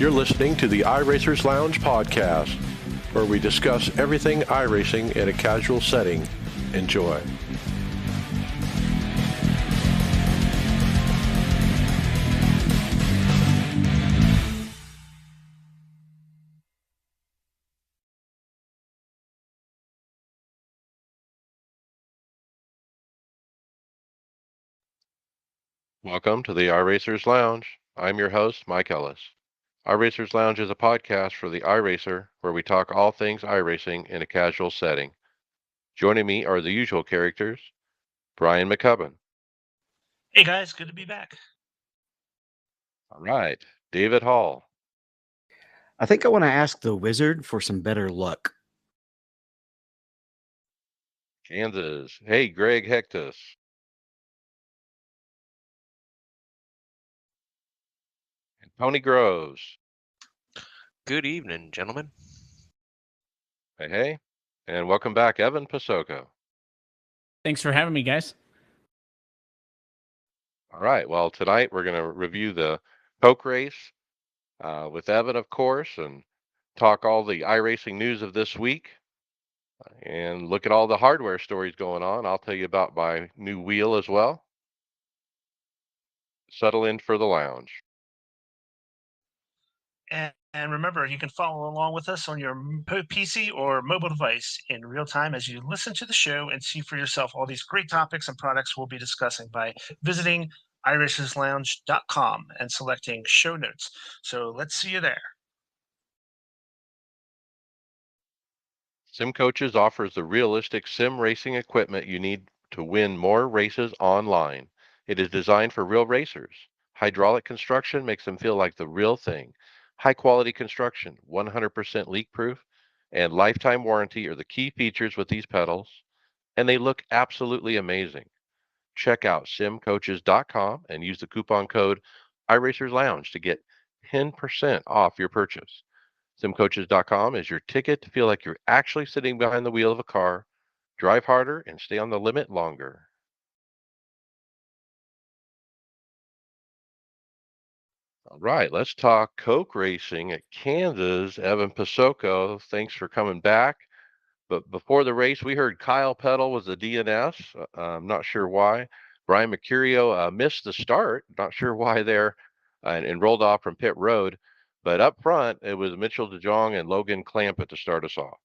You're listening to the iRacers Lounge podcast, where we discuss everything iRacing in a casual setting. Enjoy. Welcome to the iRacers Lounge. I'm your host, Mike Ellis. iRacers Lounge is a podcast for the iRacer where we talk all things iRacing in a casual setting. Joining me are the usual characters, Brian McCubbin. Hey guys, good to be back. All right, David Hall. I think I want to ask the wizard for some better luck. Kansas. Hey, Greg Hectus. And Tony Groves. Good evening, gentlemen. Hey. And welcome back, Evan Pasoko. Thanks for having me, guys. All right. Well, tonight we're going to review the Coke race with Evan, of course, and talk all the iRacing news of this week and look at all the hardware stories going on. I'll tell you about my new wheel as well. Settle in for the lounge. And remember, you can follow along with us on your PC or mobile device in real time as you listen to the show and see for yourself all these great topics and products we'll be discussing by visiting iRacersLounge.com and selecting show notes. So let's see you there. Sim Coaches offers the realistic sim racing equipment you need to win more races online. It is designed for real racers. Hydraulic construction makes them feel like the real thing. High quality construction, 100% leak proof, and lifetime warranty are the key features with these pedals, and they look absolutely amazing. Check out simcoaches.com and use the coupon code iRacersLounge to get 10% off your purchase. Simcoaches.com is your ticket to feel like you're actually sitting behind the wheel of a car, drive harder, and stay on the limit longer. All right, let's talk Coke racing at Kansas. Evan Pasoko, thanks for coming back. But before the race, we heard Kyle Peddle was the DNS. I'm not sure why. Brian Mercurio missed the start. Not sure why there, and rolled off from pit road. But up front, it was Mitchell DeJong and Logan Clampett to start us off.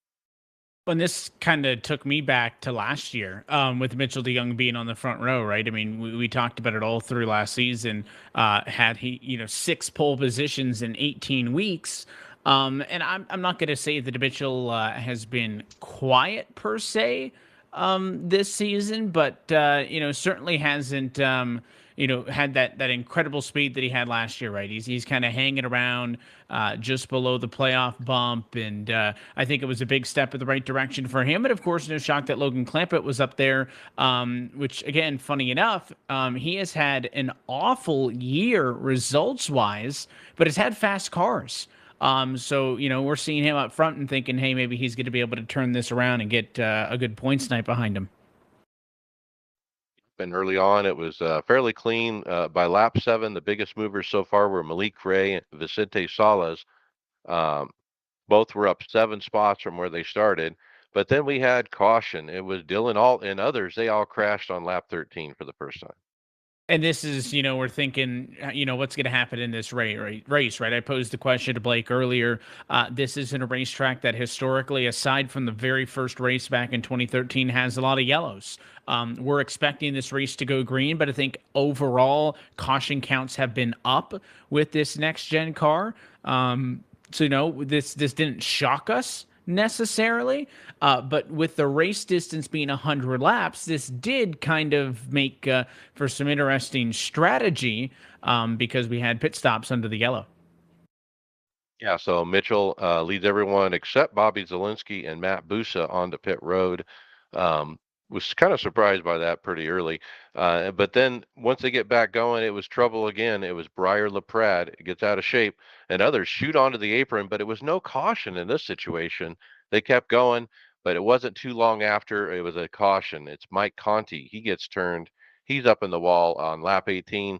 And this kind of took me back to last year with Mitchell DeJong being on the front row, right? I mean, we talked about it all through last season. Had he, 6 pole positions in 18 weeks. And I'm not going to say that Mitchell has been quiet per se this season, but, certainly hasn't, had that incredible speed that he had last year, right? He's kind of hanging around just below the playoff bump, and I think it was a big step in the right direction for him. But of course, no shock that Logan Clampett was up there, which again, funny enough, he has had an awful year results-wise, but has had fast cars. So, we're seeing him up front and thinking, hey, maybe he's going to be able to turn this around and get a good points night behind him. And early on, it was fairly clean. By lap 7, the biggest movers so far were Malik Ray and Vicente Salas. Both were up 7 spots from where they started. But then we had caution. It was Dylan Alt and others. They all crashed on lap 13 for the first time. And this is, we're thinking, what's going to happen in this race, right? I posed the question to Blake earlier. This isn't a racetrack that historically, aside from the very first race back in 2013, has a lot of yellows. We're expecting this race to go green, but I think overall caution counts have been up with this next-gen car. So, this didn't shock us necessarily, but with the race distance being 100 laps, this did kind of make for some interesting strategy because we had pit stops under the yellow. Yeah, so Mitchell leads everyone except Bobby Zielinski and Matt Busa onto pit road. Was kind of surprised by that pretty early. But then once they get back going, it was trouble again. It was Breyer LaPrade. It gets out of shape, and others shoot onto the apron, but it was no caution in this situation. They kept going, but it wasn't too long after it was a caution. It's Mike Conti. He gets turned. He's up in the wall on lap 18.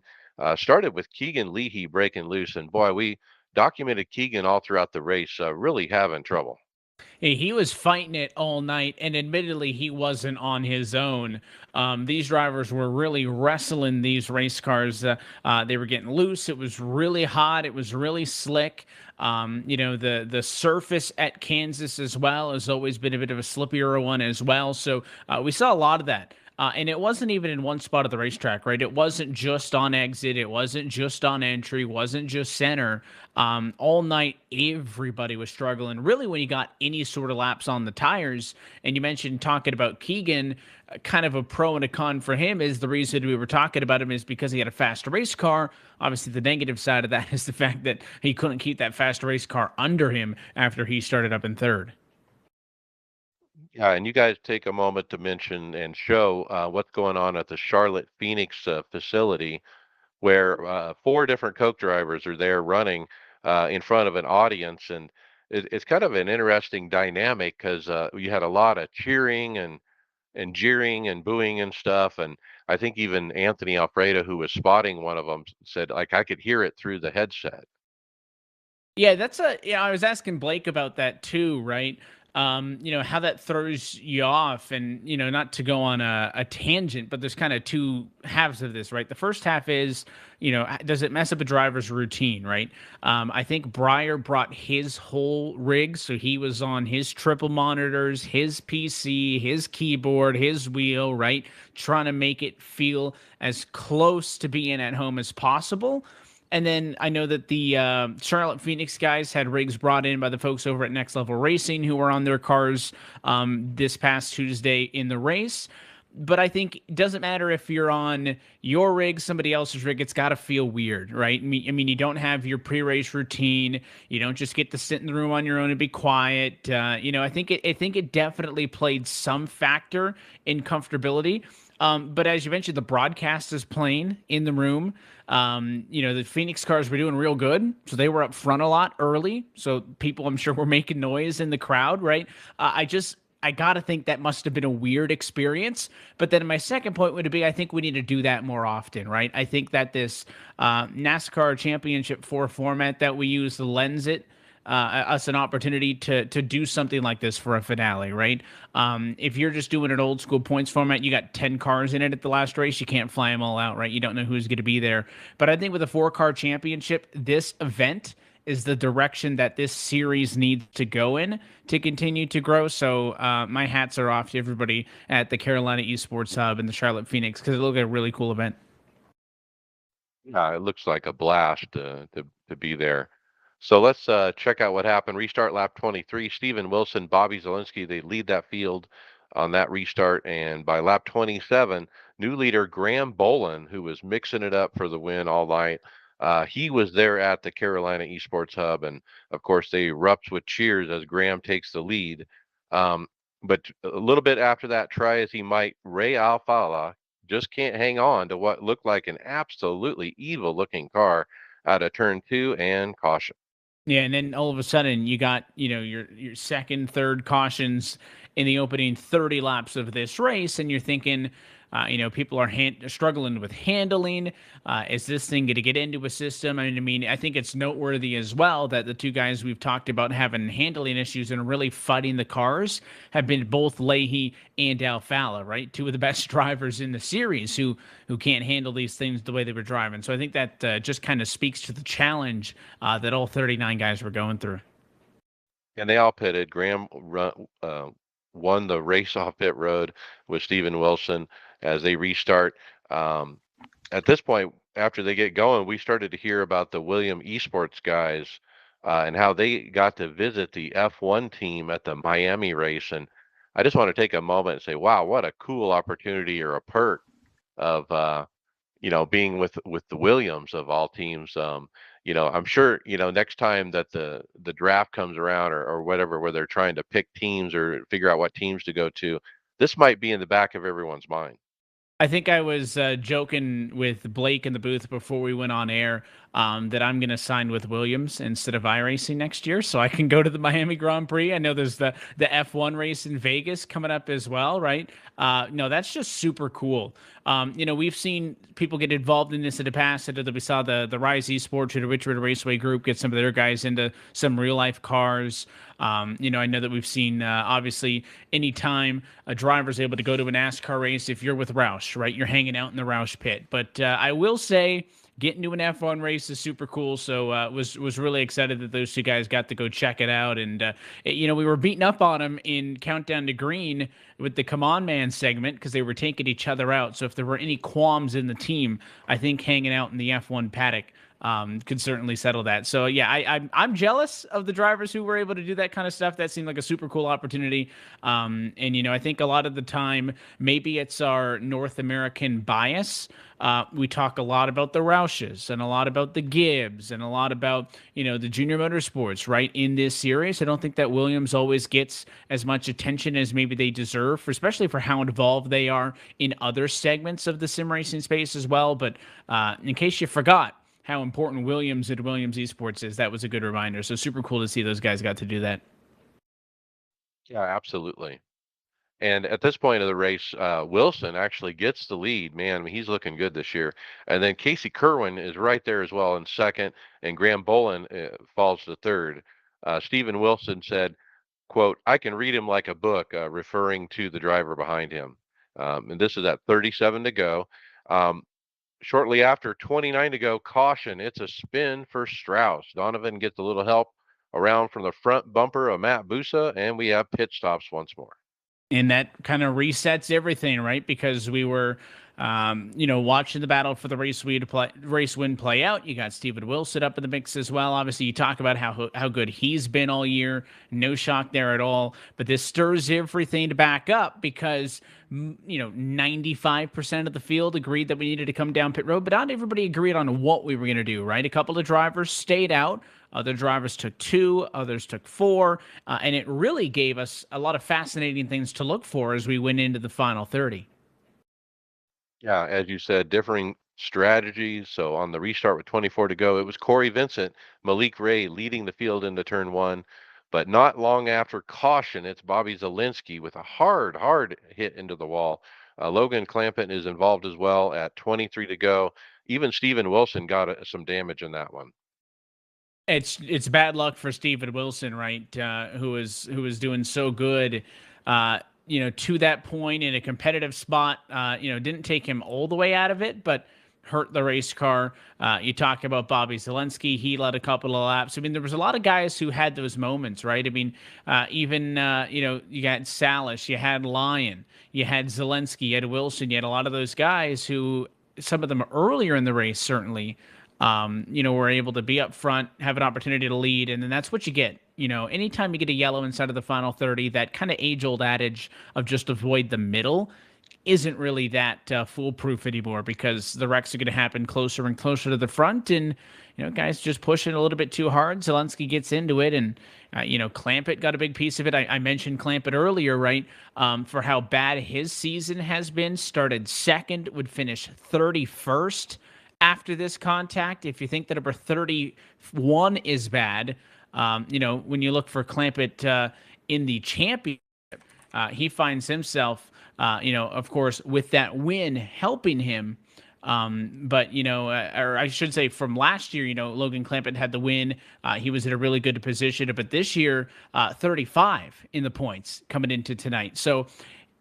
Started with Keegan Leahy breaking loose, and boy, we documented Keegan all throughout the race, really having trouble. He was fighting it all night, and admittedly, he wasn't on his own. These drivers were really wrestling these race cars. They were getting loose. It was really hot. It was really slick. The surface at Kansas as well has always been a bit of a slippier one as well. So we saw a lot of that. And it wasn't even in one spot of the racetrack, right? It wasn't just on exit. It wasn't just on entry. Wasn't just center. All night, everybody was struggling. Really, when you got any sort of laps on the tires, and you mentioned talking about Keegan, kind of a pro and a con for him is the reason we were talking about him is because he had a fast race car. Obviously, the negative side of that is the fact that he couldn't keep that fast race car under him after he started up in third. Yeah, and you guys take a moment to mention and show what's going on at the Charlotte Phoenix facility, where four different Coke drivers are there running in front of an audience, and it's kind of an interesting dynamic because you had a lot of cheering and jeering and booing and stuff, and I think even Anthony Alfredo, who was spotting one of them, said like I could hear it through the headset. Yeah, I was asking Blake about that too, right? How that throws you off and, not to go on a tangent, but there's kind of two halves of this, right? The first half is, does it mess up a driver's routine, right? I think Breyer brought his whole rig. So he was on his triple monitors, his PC, his keyboard, his wheel, right? Trying to make it feel as close to being at home as possible. And then I know that the Charlotte Phoenix guys had rigs brought in by the folks over at Next Level Racing who were on their cars this past Tuesday in the race. But I think it doesn't matter if you're on your rig, somebody else's rig, it's got to feel weird, right? I mean, you don't have your pre-race routine. You don't just get to sit in the room on your own and be quiet. I think it definitely played some factor in comfortability. But as you mentioned, the broadcast is playing in the room. The Phoenix cars were doing real good. So they were up front a lot early. So people, I'm sure, were making noise in the crowd, right? I got to think that must have been a weird experience. But then my second point would be, I think we need to do that more often, right? I think that this NASCAR Championship 4 format that we use lends us an opportunity to do something like this for a finale, right? If you're just doing an old school points format, you got 10 cars in it at the last race, you can't fly them all out, right? You don't know who's going to be there. But I think with a 4-car championship, this event is the direction that this series needs to go in to continue to grow. So my hats are off to everybody at the Carolina Esports Hub and the Charlotte Phoenix because it looked like a really cool event. Yeah, it looks like a blast to be there. So let's check out what happened. Restart lap 23. Steven Wilson, Bobby Zielinski, they lead that field on that restart. And by lap 27, new leader Graham Bolin, who was mixing it up for the win all night, he was there at the Carolina Esports Hub. And of course, they erupt with cheers as Graham takes the lead. But a little bit after that, try as he might, Ray Alfala just can't hang on to what looked like an absolutely evil looking car out of turn 2 and caution. Yeah, and then all of a sudden you got, your second, third cautions in the opening 30 laps of this race, and you're thinking, people are struggling with handling. Is this thing going to get into a system? I mean, I think it's noteworthy as well that the two guys we've talked about having handling issues and really fighting the cars have been both Leahy and Alfala, right? Two of the best drivers in the series who can't handle these things the way they were driving. So I think that just kind of speaks to the challenge that all 39 guys were going through. And they all pitted. Graham won the race off pit road with Steven Wilson as they restart. At this point, after they get going, we started to hear about the William Esports guys and how they got to visit the F1 team at the Miami race. And I just want to take a moment and say, wow, what a cool opportunity or a perk of being with the Williams of all teams. I'm sure, next time that the draft comes around or whatever, where they're trying to pick teams or figure out what teams to go to, this might be in the back of everyone's mind. I think I was joking with Blake in the booth before we went on air. that I'm going to sign with Williams instead of iRacing next year, so I can go to the Miami Grand Prix. I know there's the F1 race in Vegas coming up as well, right? No, that's just super cool. We've seen people get involved in this in the past. We saw the Rise Esports or the Richmond Raceway Group get some of their guys into some real life cars. I know that we've seen, obviously, anytime a driver's able to go to a NASCAR race, if you're with Roush, right, you're hanging out in the Roush pit. But I will say, getting to an F1 race is super cool. So was really excited that those two guys got to go check it out. And we were beating up on them in Countdown to Green with the Come On Man segment because they were taking each other out. So if there were any qualms in the team, I think hanging out in the F1 paddock could certainly settle that. So yeah, I'm jealous of the drivers who were able to do that kind of stuff. That seemed like a super cool opportunity. I think a lot of the time, maybe it's our North American bias. We talk a lot about the Roushes and a lot about the Gibbs and a lot about, the junior motorsports, right? In this series, I don't think that Williams always gets as much attention as maybe they deserve, especially for how involved they are in other segments of the sim racing space as well. But in case you forgot how important Williams and Williams Esports is, that was a good reminder. So super cool to see those guys got to do that. Yeah, absolutely. And at this point of the race, Wilson actually gets the lead. Man, I mean, he's looking good this year. And then Casey Kerwin is right there as well in second, and Graham Bolin falls to third. Stephen Wilson said, quote, "I can read him like a book," referring to the driver behind him. And this is at 37 to go. Um, Shortly after 29 to go, caution, it's a spin for Strauss. Donovan gets a little help around from the front bumper of Matt Busa, and we have pit stops once more. And that kind of resets everything, right? Because we were, watching the battle for the race win play out. You got Stephen Wilson up in the mix as well. Obviously, you talk about how good he's been all year. No shock there at all. But this stirs everything to back up because 95% of the field agreed that we needed to come down pit road, but not everybody agreed on what we were going to do, right? A couple of drivers stayed out. Other drivers took 2, others took 4, and it really gave us a lot of fascinating things to look for as we went into the final 30. Yeah, as you said, differing strategies. So on the restart with 24 to go, it was Corey Vincent, Malik Ray leading the field into turn one. But not long after caution, it's Bobby Zielinski with a hard hit into the wall. Logan Clampett is involved as well at 23 to go. Even Stephen Wilson got some damage in that one. It's bad luck for Stephen Wilson, right? Who was doing so good, to that point in a competitive spot. Didn't take him all the way out of it, but hurt the race car. You talk about Bobby Zielinski. He led a couple of laps. I mean, there was a lot of guys who had those moments, right? I mean, even you got Salish, you had Lyon, you had Zielinski, you had Wilson, you had a lot of those guys who, some of them earlier in the race, certainly, were able to be up front, have an opportunity to lead, and then that's what you get. Anytime you get a yellow inside of the final 30, that kind of age-old adage of just avoid the middle isn't really that foolproof anymore because the wrecks are going to happen closer and closer to the front, and guys just pushing a little bit too hard. Zielinski gets into it, and Clampett got a big piece of it. I mentioned Clampett earlier, right? For how bad his season has been. Started second, would finish 31st after this contact. If you think that number 31 is bad, when you look for Clampett in the championship, he finds himself, of course, with that win helping him. Or I should say from last year, Logan Clampett had the win. He was in a really good position, but this year, 35 in the points coming into tonight. So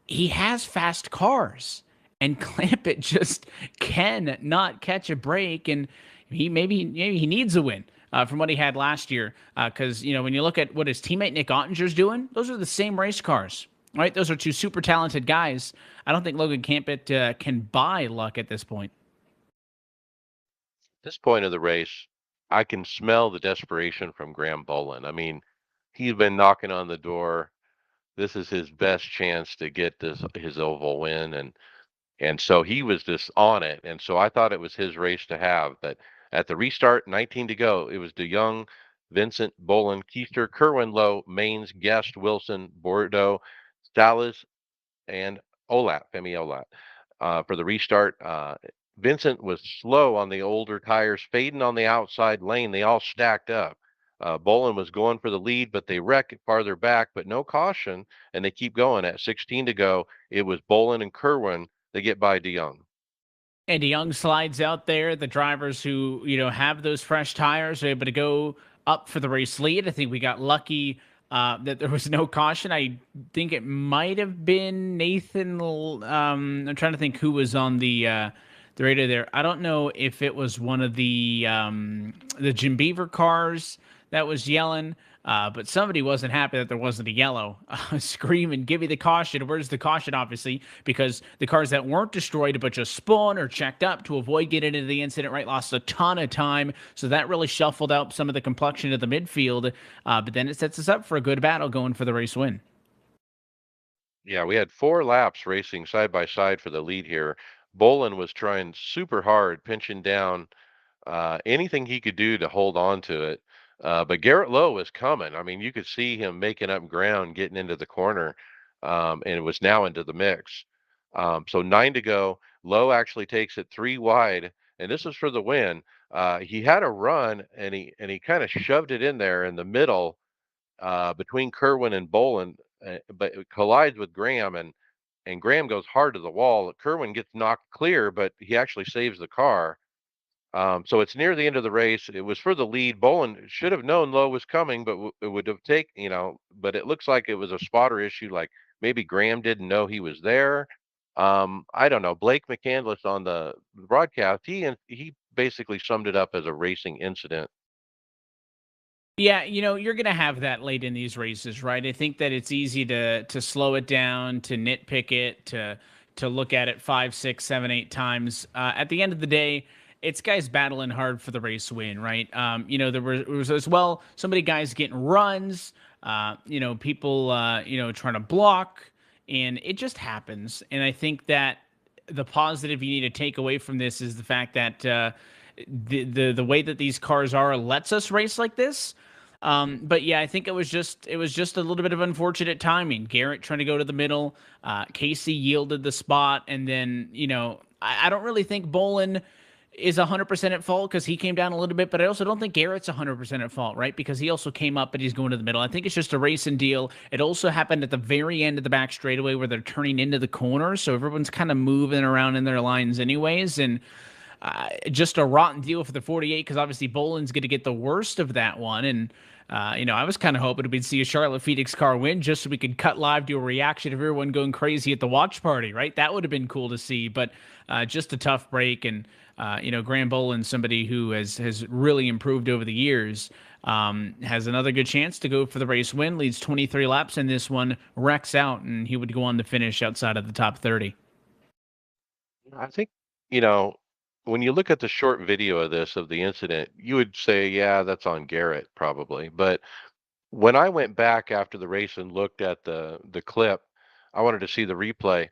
he has fast cars. And Clampett just cannot catch a break, and maybe he needs a win from what he had last year. Because when you look at what his teammate Nick Ottinger's doing, those are the same race cars, right? Those are two super talented guys. I don't think Logan Clampett can buy luck at this point. At this point of the race, I can smell the desperation from Graham Bolin. I mean, he's been knocking on the door. This is his best chance to get his oval win, and so he was just on it. And so I thought it was his race to have. But at the restart, 19 to go, it was DeYoung, Vincent, Bolin, Keister, Kerwin, Lowe, Maines, Guest, Wilson, Bordeaux, Dallas, and Femi Olat. For the restart, Vincent was slow on the older tires, fading on the outside lane. They all stacked up. Bolin was going for the lead, but they wreck it farther back, but no caution, and they keep going. At 16 to go, it was Bolin and Kerwin that get by DeYoung. And DeYoung slides out there. The drivers who, have those fresh tires are able to go up for the race lead. I think we got lucky that there was no caution. I think it might have been Nathan. I'm trying to think who was on the radio there. I don't know if it was one of the Jim Beaver cars that was yelling. But somebody wasn't happy that there wasn't a yellow screaming, give me the caution. Where's the caution, obviously, because the cars that weren't destroyed but just spun or checked up to avoid getting into the incident, right, lost a ton of time. So that really shuffled out some of the complexion of the midfield. But then it sets us up for a good battle going for the race win. Yeah, we had 4 laps racing side by side for the lead here. Bolin was trying super hard, pinching down anything he could do to hold on to it. But Garrett Lowe was coming. I mean, you could see him making up ground, getting into the corner, and it was now into the mix. So 9 to go. Lowe actually takes it 3 wide, and this is for the win. He had a run, and he kind of shoved it in there in the middle between Kerwin and Bolin, but it collides with Graham, and Graham goes hard to the wall. Kerwin gets knocked clear, but he actually saves the car. So it's near the end of the race. It was for the lead. Bolin should have known Lowe was coming, but it would have taken, but it looks like it was a spotter issue. Like maybe Graham didn't know he was there. I don't know. Blake McCandless on the broadcast, he basically summed it up as a racing incident. Yeah, you're going to have that late in these races, right? I think that it's easy to slow it down, to nitpick it, to look at it 5, 6, 7, 8 times. At the end of the day, it's guys battling hard for the race win, right? There was as well so many guys getting runs, people, trying to block, and it just happens. And I think that the positive you need to take away from this is the fact that the way that these cars are lets us race like this. But yeah, I think it was just a little bit of unfortunate timing. Garrett trying to go to the middle, Casey yielded the spot, and then I don't really think Bolin is 100% at fault because he came down a little bit, but I also don't think Garrett's 100% at fault, right? Because he also came up, but he's going to the middle. I think it's just a racing deal. It also happened at the very end of the back straightaway where they're turning into the corner, so everyone's kind of moving around in their lines anyways, and just a rotten deal for the 48 because obviously Bolin's going to get the worst of that one, and I was kind of hoping we'd see a Charlotte Phoenix car win just so we could cut live, do a reaction of everyone going crazy at the watch party, right? That would have been cool to see, but just a tough break. And, Graham Bolin, somebody who has really improved over the years, has another good chance to go for the race win, leads 23 laps in this one, wrecks out, and he would go on to finish outside of the top 30. I think, when you look at the short video of the incident, you would say, yeah, that's on Garrett probably. But when I went back after the race and looked at the clip, I wanted to see the replay.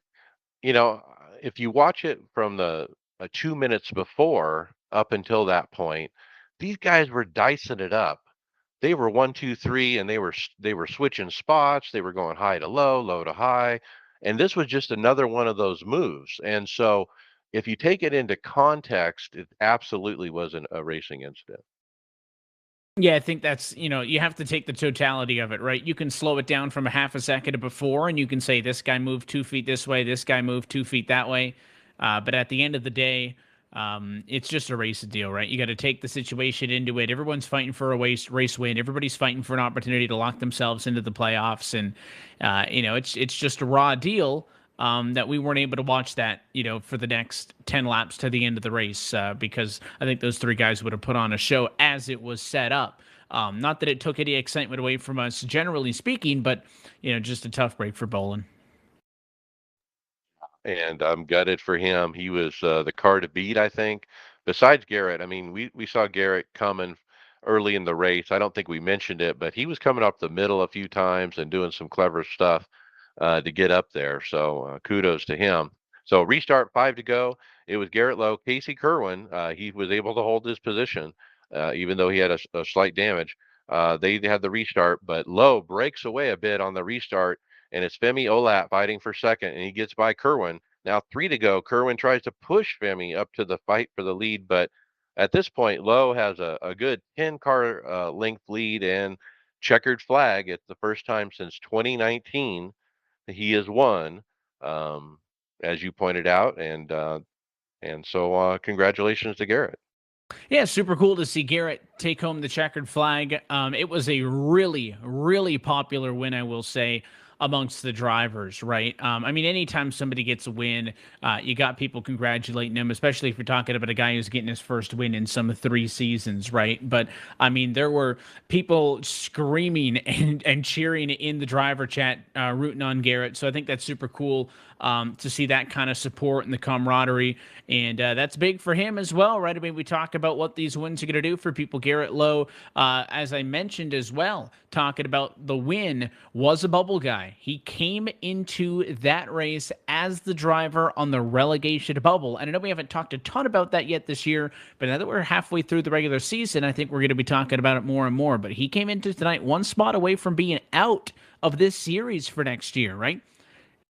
If you watch it from the 2 minutes before up until that point, these guys were dicing it up. They were 1, 2, 3, and they were switching spots. They were going high to low, low to high, and this was just another one of those moves. And so, if you take it into context, it absolutely wasn't a racing incident. Yeah, I think that's, you have to take the totality of it, right? You can slow it down from a half a second to before, and you can say this guy moved 2 feet this way, this guy moved 2 feet that way. But at the end of the day, it's just a race deal, right? You got to take the situation into it. Everyone's fighting for a race win. Everybody's fighting for an opportunity to lock themselves into the playoffs, and it's just a raw deal. That we weren't able to watch that, for the next 10 laps to the end of the race, because I think those 3 guys would have put on a show as it was set up. Not that it took any excitement away from us, generally speaking, but, just a tough break for Bolin. And I'm gutted for him. He was the car to beat, I think. Besides Garrett, I mean, we saw Garrett coming early in the race. I don't think we mentioned it, but he was coming up the middle a few times and doing some clever stuff to get up there. So kudos to him. So restart, 5 to go. It was Garrett Lowe, Casey Kerwin. He was able to hold his position, even though he had a slight damage. They had the restart, but Lowe breaks away a bit on the restart, and it's Femi Olat fighting for second, and he gets by Kerwin. Now 3 to go. Kerwin tries to push Femi up to the fight for the lead, but at this point, Lowe has a good 10-car length lead and checkered flag. It's the first time since 2019 that he has won, um, as you pointed out, and so congratulations to Garrett. Yeah, super cool to see Garrett take home the checkered flag. It was a really, really popular win, I will say, amongst the drivers, right? I mean, anytime somebody gets a win, you got people congratulating them, especially if you're talking about a guy who's getting his first win in some 3 seasons, right? But I mean, there were people screaming and cheering in the driver chat, rooting on Garrett. So I think that's super cool to see that kind of support and the camaraderie. And that's big for him as well, right? I mean, we talk about what these wins are going to do for people. Garrett Lowe, as I mentioned as well, talking about the win, was a bubble guy. He came into that race as the driver on the relegation bubble. And I know we haven't talked a ton about that yet this year, but now that we're halfway through the regular season, I think we're going to be talking about it more and more. But he came into tonight 1 spot away from being out of this series for next year, right?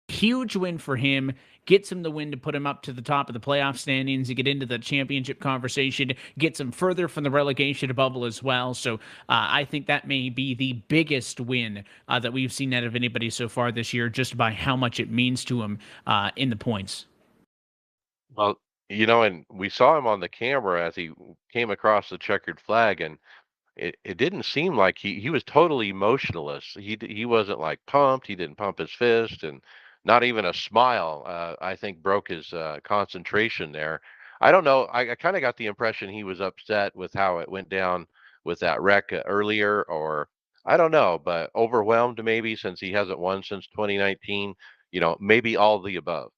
Huge win for him. Gets him the win to put him up to the top of the playoff standings. You get into the championship conversation, gets him further from the relegation bubble as well. So I think that may be the biggest win that we've seen out of anybody so far this year, just by how much it means to him in the points. Well, and we saw him on the camera as he came across the checkered flag, and it didn't seem like he was totally emotionless. He wasn't like pumped. He didn't pump his fist, and not even a smile. I think broke his concentration there. I don't know. I kind of got the impression he was upset with how it went down with that wreck earlier, or I don't know, but overwhelmed maybe since he hasn't won since 2019. Maybe all the above.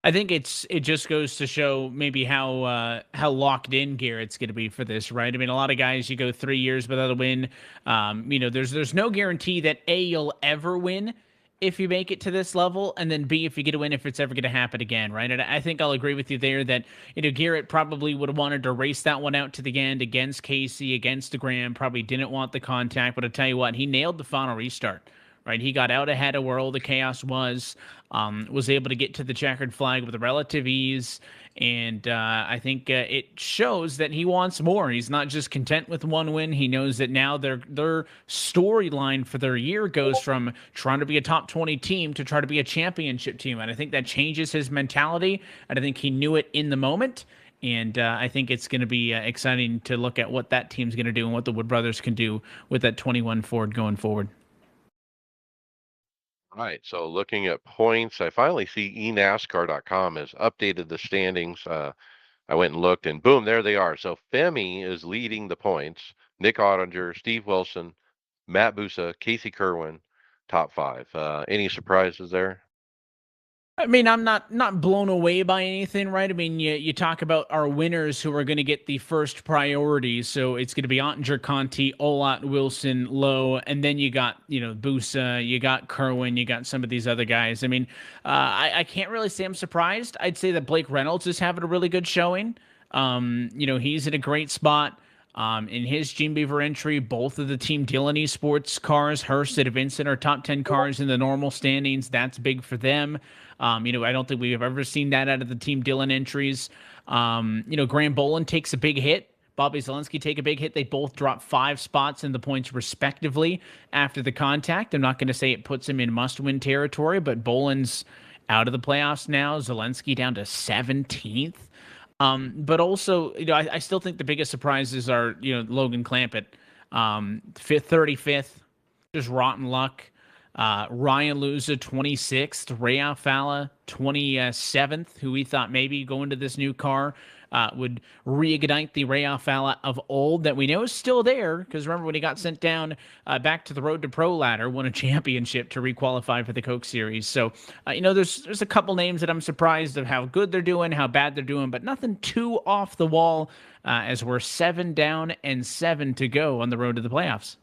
I think it just goes to show maybe how locked in Garrett's going to be for this, right? I mean, a lot of guys, you go 3 years without a win. There's no guarantee that A, you'll ever win if you make it to this level, and then B, if you get a win, if it's ever going to happen again, right? And I think I'll agree with you there that Garrett probably would have wanted to race that one out to the end against Casey, against DeGram. Probably didn't want the contact, but I tell you what, he nailed the final restart. Right, he got out ahead of where all the chaos was able to get to the checkered flag with relative ease, and I think it shows that he wants more. He's not just content with 1 win. He knows that now their storyline for their year goes from trying to be a top 20 team to try to be a championship team, and I think that changes his mentality, and I think he knew it in the moment. And I think it's going to be exciting to look at what that team's going to do and what the Wood Brothers can do with that 21 Ford going forward. Right. So looking at points, I finally see eNASCAR.com has updated the standings. I went and looked, and boom, there they are. So Femi is leading the points. Nick Ottinger, Steve Wilson, Matt Busa, Casey Kerwin, top 5. Any surprises there? I mean, I'm not blown away by anything, right? I mean, you talk about our winners who are going to get the first priority. So it's going to be Ottinger, Conti, Olot, Wilson, Lowe, and then you got, Busa, you got Kerwin, you got some of these other guys. I mean, I can't really say I'm surprised. I'd say that Blake Reynolds is having a really good showing. He's in a great spot. In his Gene Beaver entry, both of the Team Dillon Esports cars, Hurst and Vincent, are top 10 cars in the normal standings. That's big for them. I don't think we've ever seen that out of the Team Dillon entries. Graham Bolin takes a big hit. Bobby Zelensky take a big hit. They both drop 5 spots in the points respectively after the contact. I'm not going to say it puts him in must-win territory, but Bolin's out of the playoffs now. Zelensky down to 17th. But also, I still think the biggest surprises are, Logan Clampett, 35th, just rotten luck. Ryan Luza, 26th. Ray Alfala, 27th, who we thought maybe going to this new car would reignite the Ray Alfala of old that we know is still there. Because remember when he got sent down back to the Road to Pro ladder, won a championship to requalify for the Coke Series. So, there's a couple names that I'm surprised of how good they're doing, how bad they're doing, but nothing too off the wall as we're 7 down and 7 to go on the road to the playoffs.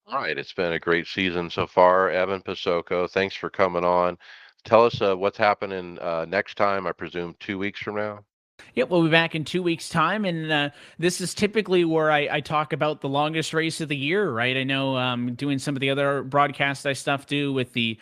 All right. It's been a great season so far. Evan Pasoko, thanks for coming on. Tell us what's happening next time, I presume 2 weeks from now. Yep, we'll be back in 2 weeks' time, and this is typically where I talk about the longest race of the year, right? I know doing some of the other broadcasts I do with the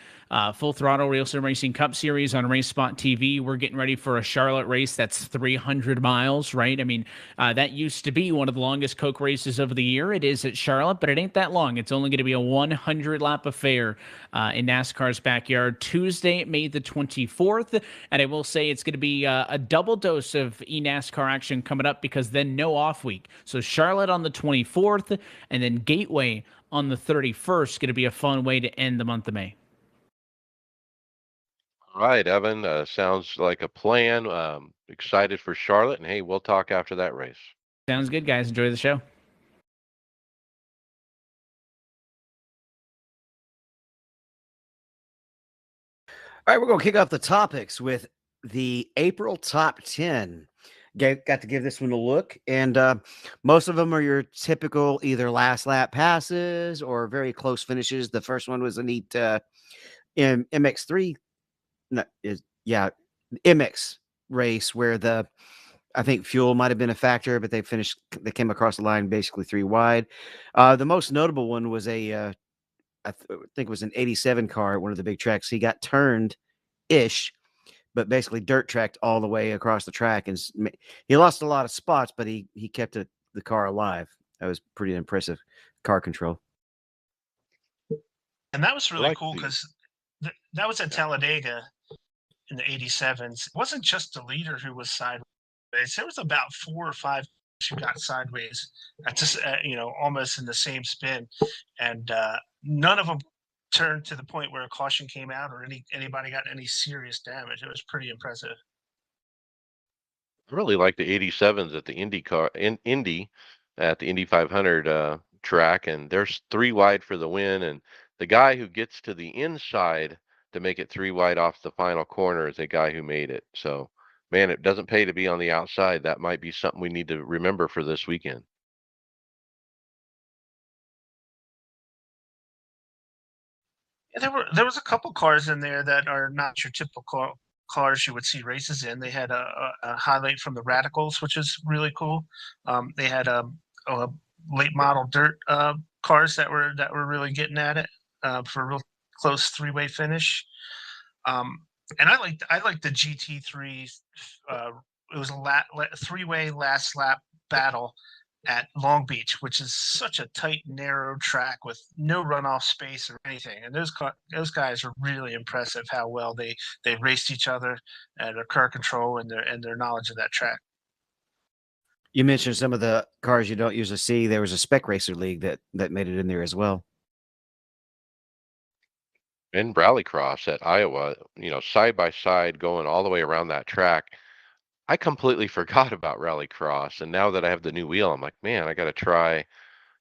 Full Throttle Real Sim Racing Cup Series on Race Spot TV. We're getting ready for a Charlotte race that's 300 miles, right? I mean, that used to be one of the longest Coke races of the year. It is at Charlotte, but it ain't that long. It's only going to be a 100-lap affair in NASCAR's backyard, Tuesday, May the 24th. And I will say it's going to be a double dose of eNASCAR action coming up, because then no off week. So Charlotte on the 24th, and then Gateway on the 31st. Going to be a fun way to end the month of May. All right, Evan, sounds like a plan. Excited for Charlotte, and hey, we'll talk after that race. Sounds good, guys. Enjoy the show. All right, we're going to kick off the topics with the April top 10. Got to give this one a look, and most of them are your typical either last lap passes or very close finishes. The first one was a neat MX3, MX race where I think fuel might have been a factor, but they came across the line basically 3 wide. The most notable one was I think it was an 87 car at one of the big tracks. He got turned-ish, but basically dirt tracked all the way across the track, and he lost a lot of spots, but he kept the car alive. That was pretty impressive car control. And that was really like cool the- because that was at Talladega in the 87s. It wasn't just the leader who was sideways. There was about 4 or 5 who got sideways at just almost in the same spin, and none of them turned to the point where a caution came out or anybody got any serious damage. It was pretty impressive. I really like the 87s at the Indy at the Indy 500 track, and there's 3 wide for the win. And the guy who gets to the inside to make it 3 wide off the final corner is a guy who made it. So, man, it doesn't pay to be on the outside. That might be something we need to remember for this weekend. Yeah, there was a couple cars in there that are not your typical cars you would see races in. They had a highlight from the Radicals, which is really cool. They had a late model dirt cars that were really getting at it for a real close 3-way finish. And I liked the GT3. It was a 3-way last lap battle at Long Beach, which is such a tight, narrow track with no runoff space or anything. And those guys are really impressive how well they raced each other and their car control and their knowledge of that track. You mentioned some of the cars you don't usually see. There was a Spec Racer League that made it in there as well. In Rallycross at Iowa, side by side going all the way around that track. I completely forgot about Rallycross, and now that I have the new wheel, I'm like, man, I got to try,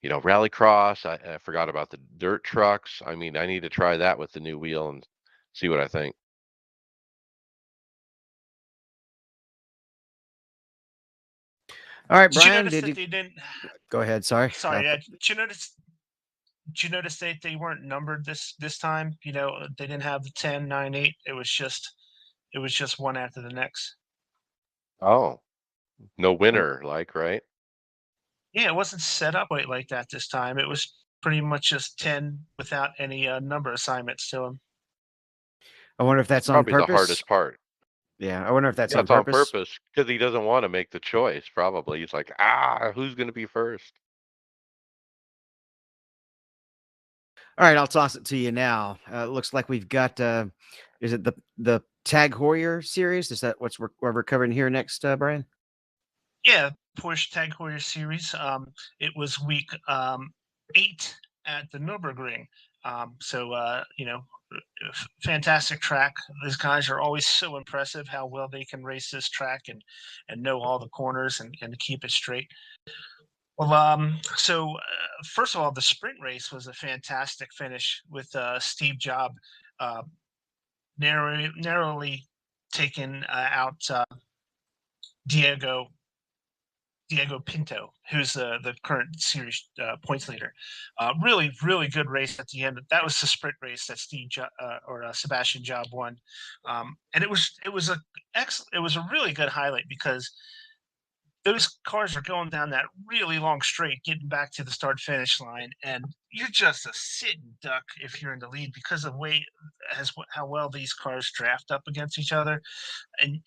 Rallycross. I forgot about the dirt trucks. I mean, I need to try that with the new wheel and see what I think. All right, Did you Brian, notice that you they didn't? go ahead? Sorry. Did you notice? Did you notice that they weren't numbered this time? They didn't have the 10, 9, 8. It was just one after the next. Oh, no winner, right? Yeah, it wasn't set up quite like that this time. It was pretty much just 10 without any number assignments to them. I wonder if that's on Probably the purpose. hardest part. Yeah, I wonder if that's Yeah, on it's on purpose. purpose because he doesn't want to make the choice. Probably he's like, who's going to be first? All right, I'll toss it to you now. It looks like we've got is it the Tag Heuer series? Is that what we're covering here next, Brian? Yeah, Porsche Tag Heuer Series. It was week 8 at the Nürburgring. Fantastic track. These guys are always so impressive how well they can race this track and know all the corners and keep it straight. Well, first of all, the sprint race was a fantastic finish with Steve Job narrowly taking out Diego Pinto, who's the current series points leader. Really, really good race at the end. That was the sprint race that Sebastian Job won, and it was a really good highlight because those cars are going down that really long straight, getting back to the start finish line, and you're just a sitting duck if you're in the lead because of the way how well these cars draft up against each other. And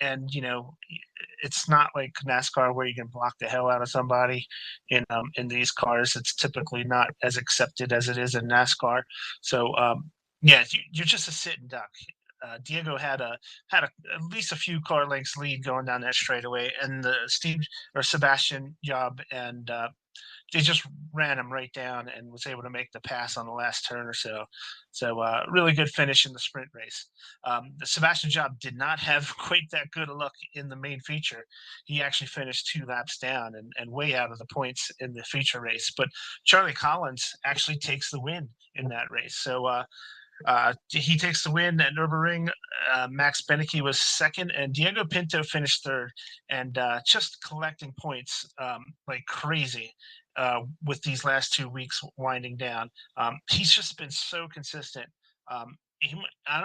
it's not like NASCAR where you can block the hell out of somebody. In these cars, it's typically not as accepted as it is in NASCAR. So yeah, you're just a sitting duck. Diego had at least a few car lengths lead going down that straightaway, and the Sebastian Job and they just ran him right down and was able to make the pass on the last turn or so. So really good finish in the sprint race. The Sebastian Job did not have quite that good a luck in the main feature. He actually finished 2 laps down and way out of the points in the feature race. But Charlie Collins actually takes the win in that race. So he takes the win at Nürburgring. Max Benecke was second, and Diego Pinto finished third, and just collecting points like crazy with these last 2 weeks winding down. He's just been so consistent. I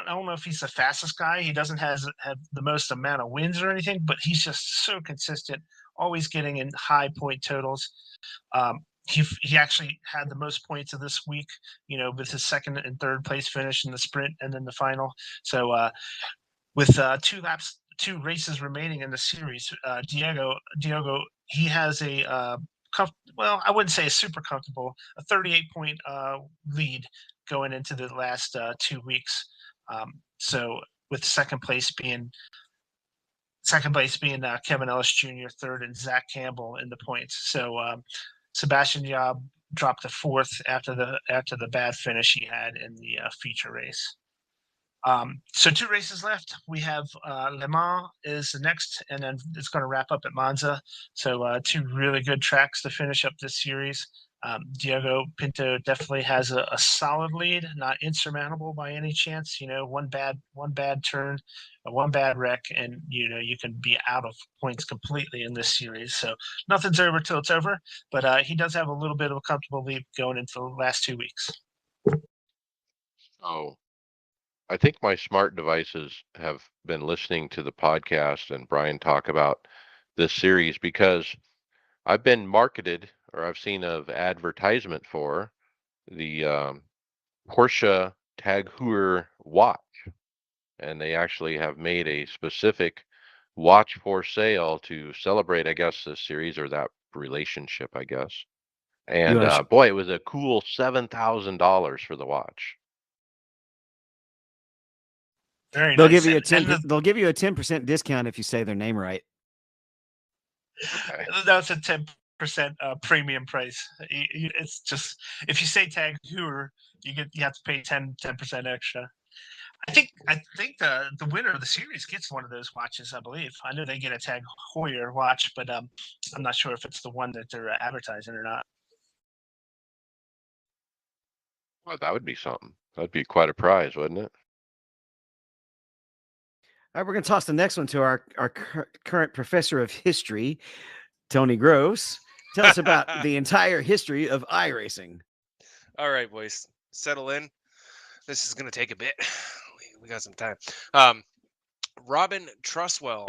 don't know if he's the fastest guy. He doesn't have the most amount of wins or anything, but he's just so consistent, always getting in high point totals. He actually had the most points of this week, with his second and third place finish in the sprint and then the final. So with 2 races remaining in the series, Diego, he has I wouldn't say a super comfortable, a 38-point lead going into the last 2 weeks. So with second place being Kevin Ellis Jr., third, and Zach Campbell in the points. So Sebastian Job dropped to fourth after the bad finish he had in the feature race. So 2 races left. We have Le Mans is the next, and then it's going to wrap up at Monza. So 2 really good tracks to finish up this series. Diego Pinto definitely has a solid lead, not insurmountable by any chance. One bad turn, one bad wreck, and you can be out of points completely in this series. So nothing's over till it's over, but he does have a little bit of a comfortable lead going into the last 2 weeks. So I think my smart devices have been listening to the podcast and Brian talk about this series because I've been marketed or I've seen of advertisement for the Porsche Tag Heuer watch, and they actually have made a specific watch for sale to celebrate, I guess, this series or that relationship, I guess. And boy, it was a cool $7,000 for the watch. Very They'll nice. give you they'll give you a 10% discount if you say their name right. Okay. That's a 10% premium price. It's just if you say Tag Heuer, you have to pay 10% extra. I think the winner of the series gets one of those watches. I believe. I know they get a Tag Heuer watch, but I'm not sure if it's the one that they're advertising or not. Well, that would be something. That'd be quite a prize, wouldn't it? All right, we're going to toss the next one to our current professor of history, Tony Gross. Tell us about the entire history of iRacing. All right, boys, settle in. This is going to take a bit. We got some time. Robin Trustwell,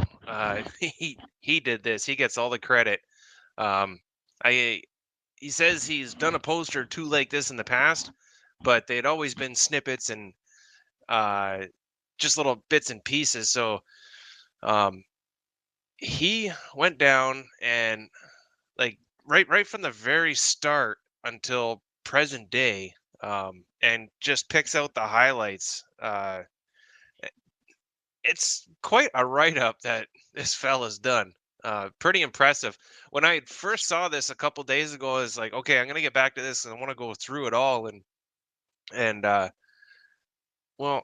he did this. He gets all the credit. He says he's done a poster or 2 like this in the past, but they'd always been snippets and just little bits and pieces. So he went down and like right from the very start until present day, and just picks out the highlights. It's quite a write-up that this fella's done. Pretty impressive. When I first saw this a couple days ago, I was like, okay, I'm gonna get back to this and I want to go through it all. And well,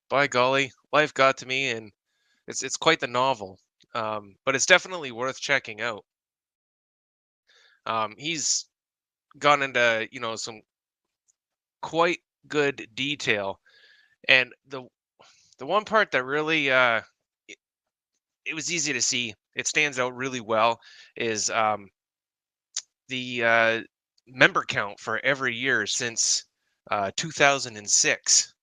by golly, life got to me, and it's quite the novel. But it's definitely worth checking out. He's gone into some quite good detail, and the one part that really it was easy to see, it stands out really well, is the member count for every year since 2006.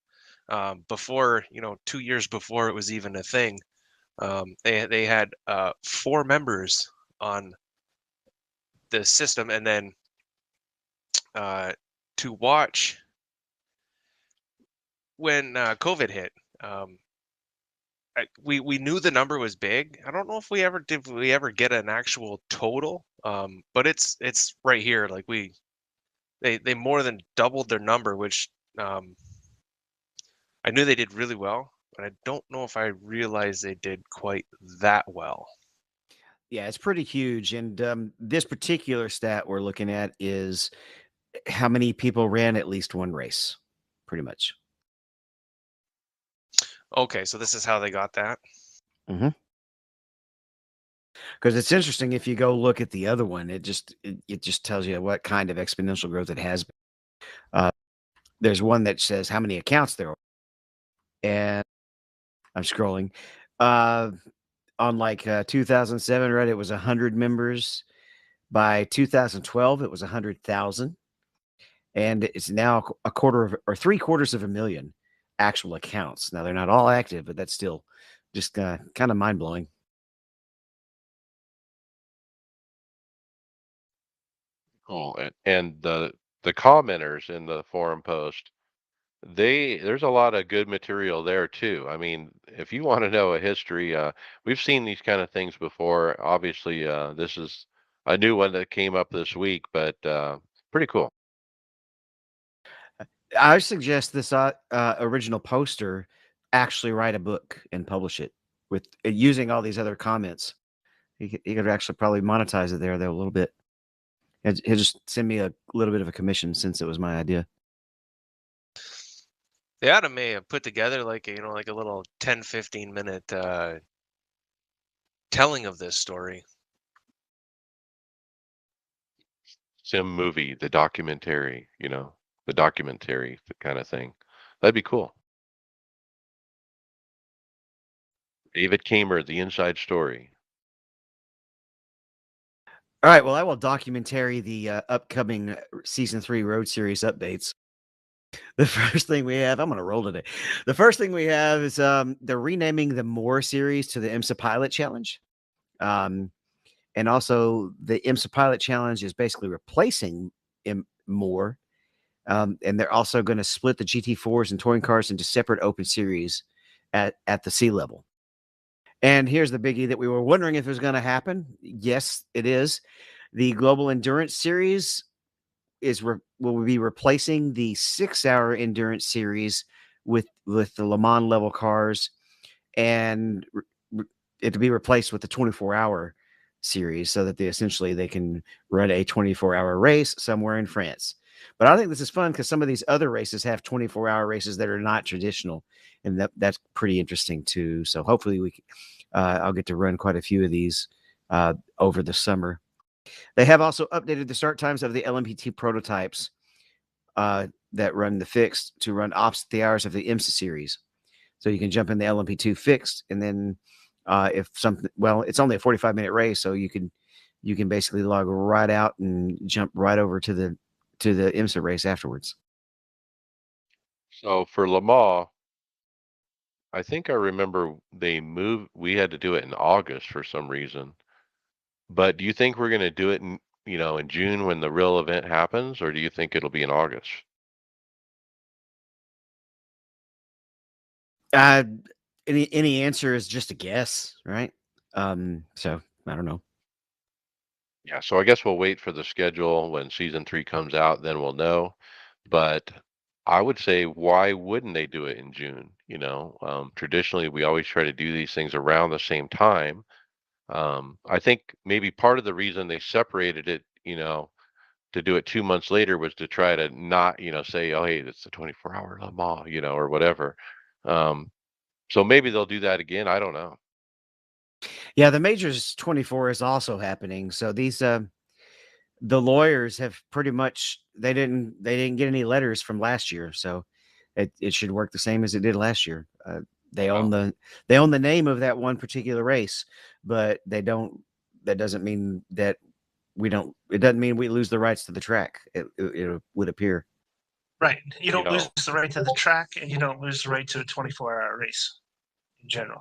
Before 2 years before it was even a thing, they had 4 members on the system, and then to watch when COVID hit. We knew the number was big. I don't know if we ever get an actual total, but it's right here. Like they more than doubled their number, which I knew they did really well, but I don't know if I realized they did quite that well. Yeah, it's pretty huge. And this particular stat we're looking at is how many people ran at least one race, pretty much. Okay, so this is how they got that. Because it's interesting if you go look at the other one, it just tells you what kind of exponential growth it has. There's one that says how many accounts there are, and I'm scrolling. On like 2007, right? It was 100 members. By 2012, it was 100,000, and it's now a quarter of or 750,000 actual accounts. Now they're not all active, but that's still just kind of mind blowing. Cool. And the commenters in the forum post, there's a lot of good material there too. I mean, if you want to know a history, we've seen these kind of things before. Obviously, this is a new one that came up this week, but pretty cool. I suggest this original poster actually write a book and publish it with using all these other comments. He could actually probably monetize it there though a little bit. He'll just send me a little bit of a commission since it was my idea. They ought to may have put together like a little 10-15 minute telling of this story. Sim movie, the documentary, the documentary kind of thing. That'd be cool. David Kamer, The Inside Story. All right. Well, I will documentary the upcoming season 3 Road Series updates. The first thing we have, I'm going to roll today. The first thing we have is they're renaming the More series to the IMSA Pilot Challenge. And also the IMSA Pilot Challenge is basically replacing More. And they're also going to split the GT4s and touring cars into separate open series at the sea level. And here's the biggie that we were wondering if it was going to happen. Yes, it is. The Global Endurance Series will be replacing the 6-hour endurance series with the Le Mans level cars, and it'll be replaced with the 24-hour series so that they can run a 24-hour race somewhere in France. But I think this is fun because some of these other races have 24-hour races that are not traditional, and that's pretty interesting too. So hopefully I'll get to run quite a few of these over the summer. They have also updated the start times of the LMP2 prototypes that run the fixed to run opposite the hours of the IMSA series. So you can jump in the LMP2 fixed, and then it's only a 45-minute race, so you can basically log right out and jump right over to the IMSA race afterwards. So for Le Mans, I think I remember we had to do it in August for some reason. But do you think we're going to do it in June when the real event happens, or do you think it'll be in August? Any answer is just a guess, right? So I don't know. Yeah, so I guess we'll wait for the schedule when season 3 comes out, then we'll know. But I would say, why wouldn't they do it in June? Traditionally, we always try to do these things around the same time. I think maybe part of the reason they separated it, to do it 2 months later was to try to not, say, oh, hey, it's the 24-hour Le Mans, or whatever. So maybe they'll do that again. I don't know. Yeah, the Majors 24 is also happening. So these the lawyers have pretty much they didn't get any letters from last year, so it should work the same as it did last year. They own the name of that one particular race, but they don't. That doesn't mean that we don't. It doesn't mean we lose the rights to the track. It would appear. Right. You don't lose the right to the track, and you don't lose the right to a 24-hour race in general.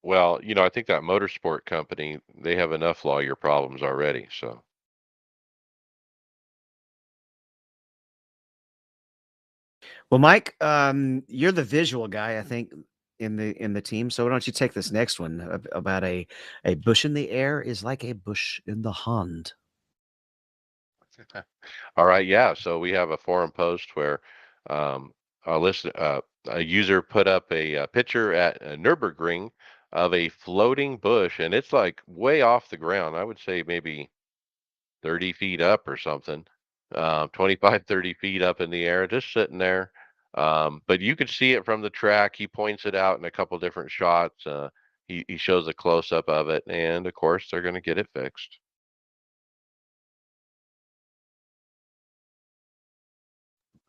Well, I think that motorsport company, they have enough lawyer problems already. So, Well, Mike, you're the visual guy, I think, in the team. So why don't you take this next one about a bush in the air is like a bush in the hand. all right, yeah. So we have a forum post where um, a user put up a picture at Nürburgring of a floating bush, and it's like way off the ground. I would say maybe 30 feet up or something, 25, 30 feet up in the air, just sitting there. But you could see it from the track. He points it out in a couple different shots. He shows a close up of it, and of course, they're going to get it fixed.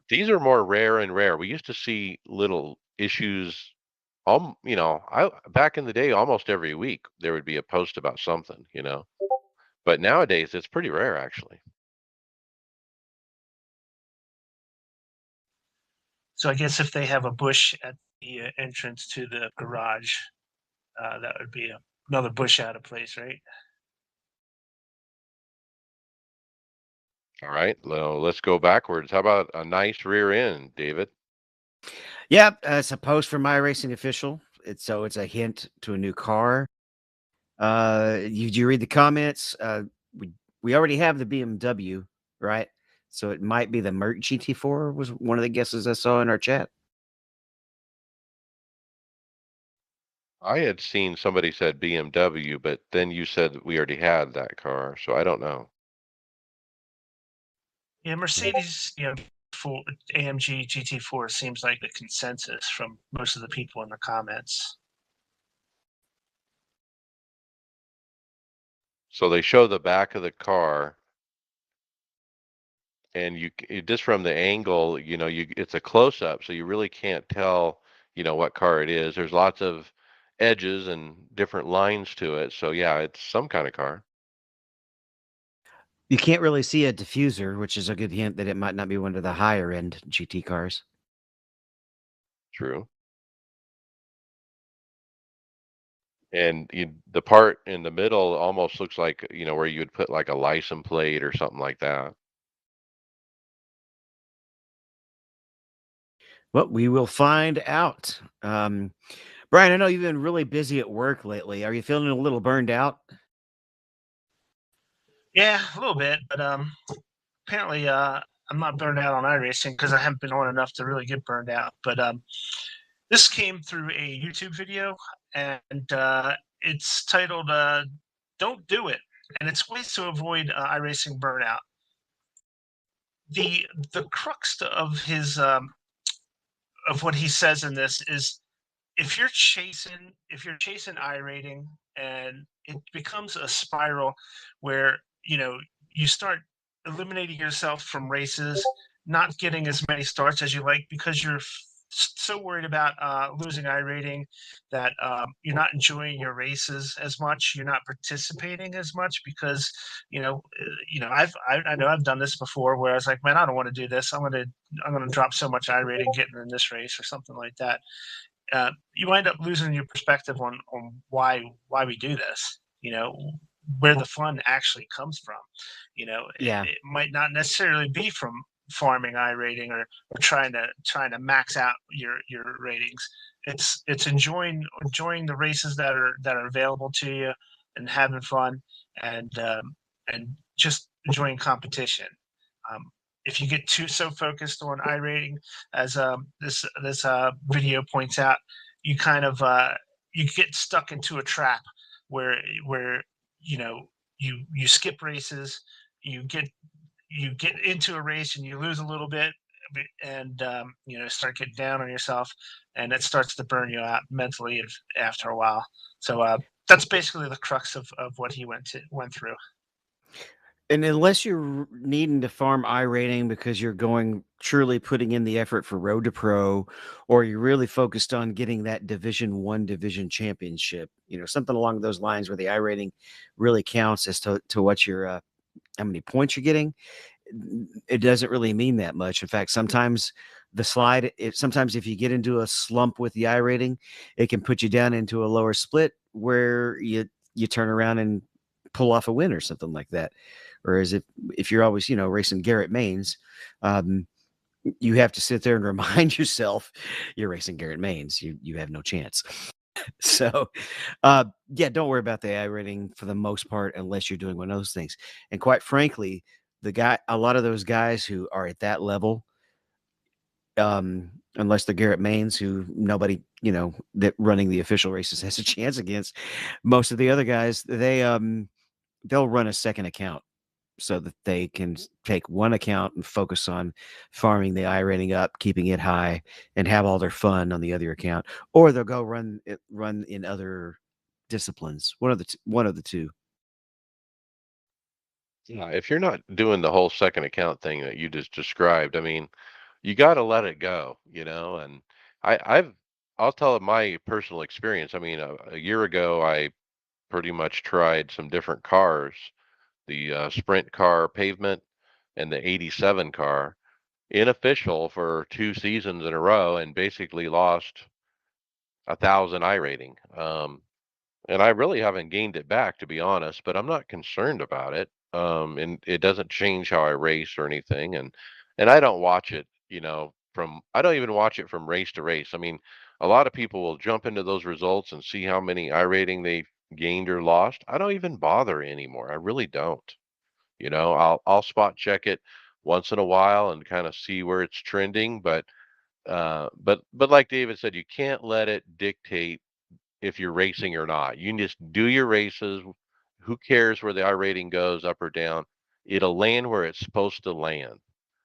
These are more rare and rare. We used to see little issues. I back in the day, almost every week there would be a post about something. But nowadays, it's pretty rare, actually. So I guess if they have a bush at the entrance to the garage, that would be another bush out of place, right? All right, well, let's go backwards. How about a nice rear end, David? Yeah, it's a post from iRacing official. It's a hint to a new car. You read the comments? We already have the BMW, right? So it might be the Merc GT4 was one of the guesses I saw in our chat. I had seen somebody said BMW, but then you said that we already had that car, so I don't know. Yeah, Mercedes, full AMG GT4 seems like the consensus from most of the people in the comments. So they show the back of the car, and just from the angle, it's a close up, so you really can't tell, what car it is. There's lots of edges and different lines to it. So yeah, it's some kind of car. You can't really see a diffuser, which is a good hint that it might not be one of the higher end GT cars. True. And the part in the middle almost looks like, where you would put like a license plate or something like that. Well, we will find out. Brian, I know you've been really busy at work lately. Are you feeling a little burned out? Yeah, a little bit, but apparently I'm not burned out on iRacing because I haven't been on enough to really get burned out. But this came through a YouTube video, and it's titled "Don't Do It," and it's ways to avoid iRacing burnout. The crux of his of what he says in this is if you're chasing iRating and it becomes a spiral where you start eliminating yourself from races, not getting as many starts as you like because you're so worried about losing iRating that you're not enjoying your races as much. You're not participating as much because I know I've done this before where I was like, man, I don't want to do this. I'm gonna drop so much iRating getting in this race or something like that. You wind up losing your perspective on why we do this. Where the fun actually comes from. Yeah. It might not necessarily be from farming iRating or trying to max out your ratings. It's enjoying the races that are available to you and having fun and just enjoying competition. Um, if you get too so focused on iRating, as this video points out, you kind of you get stuck into a trap where you know you skip races, you get into a race and you lose a little bit, and start getting down on yourself, and it starts to burn you out mentally after a while. So that's basically the crux of what he went through. And unless you're needing to farm iRating because you're going truly putting in the effort for Road to Pro, or you're really focused on getting that Division 1 division championship, something along those lines where the iRating really counts as to what your how many points you're getting, it doesn't really mean that much. In fact, sometimes the slide, sometimes if you get into a slump with the iRating, it can put you down into a lower split where you turn around and pull off a win or something like that. Whereas if you're always, racing Garrett Mains, you have to sit there and remind yourself you're racing Garrett Mains. You have no chance. So, yeah, don't worry about the iRating for the most part, unless you're doing one of those things. And quite frankly, a lot of those guys who are at that level, unless they're Garrett Mains, who nobody, that running the official races has a chance against, most of the other guys, they'll run a second account so that they can take one account and focus on farming the iRating up, keeping it high, and have all their fun on the other account, or they'll go run in other disciplines. One of the two. Yeah, if you're not doing the whole second account thing that you just described, I mean, you got to let it go, and I'll tell my personal experience. I mean, a year ago, I pretty much tried some different cars, the sprint car pavement and the 87 car, unofficial for 2 seasons in a row, and basically lost 1,000 iRating. And I really haven't gained it back, to be honest, but I'm not concerned about it. And it doesn't change how I race or anything. And I don't watch it, I don't even watch it from race to race. I mean, a lot of people will jump into those results and see how many iRating they gained or lost. I don't even bother anymore. I really don't. I'll spot check it once in a while and kind of see where it's trending, but like David said, you can't let it dictate if you're racing or not. You just do your races. Who cares where the iRating goes, up or down? It'll land where it's supposed to land.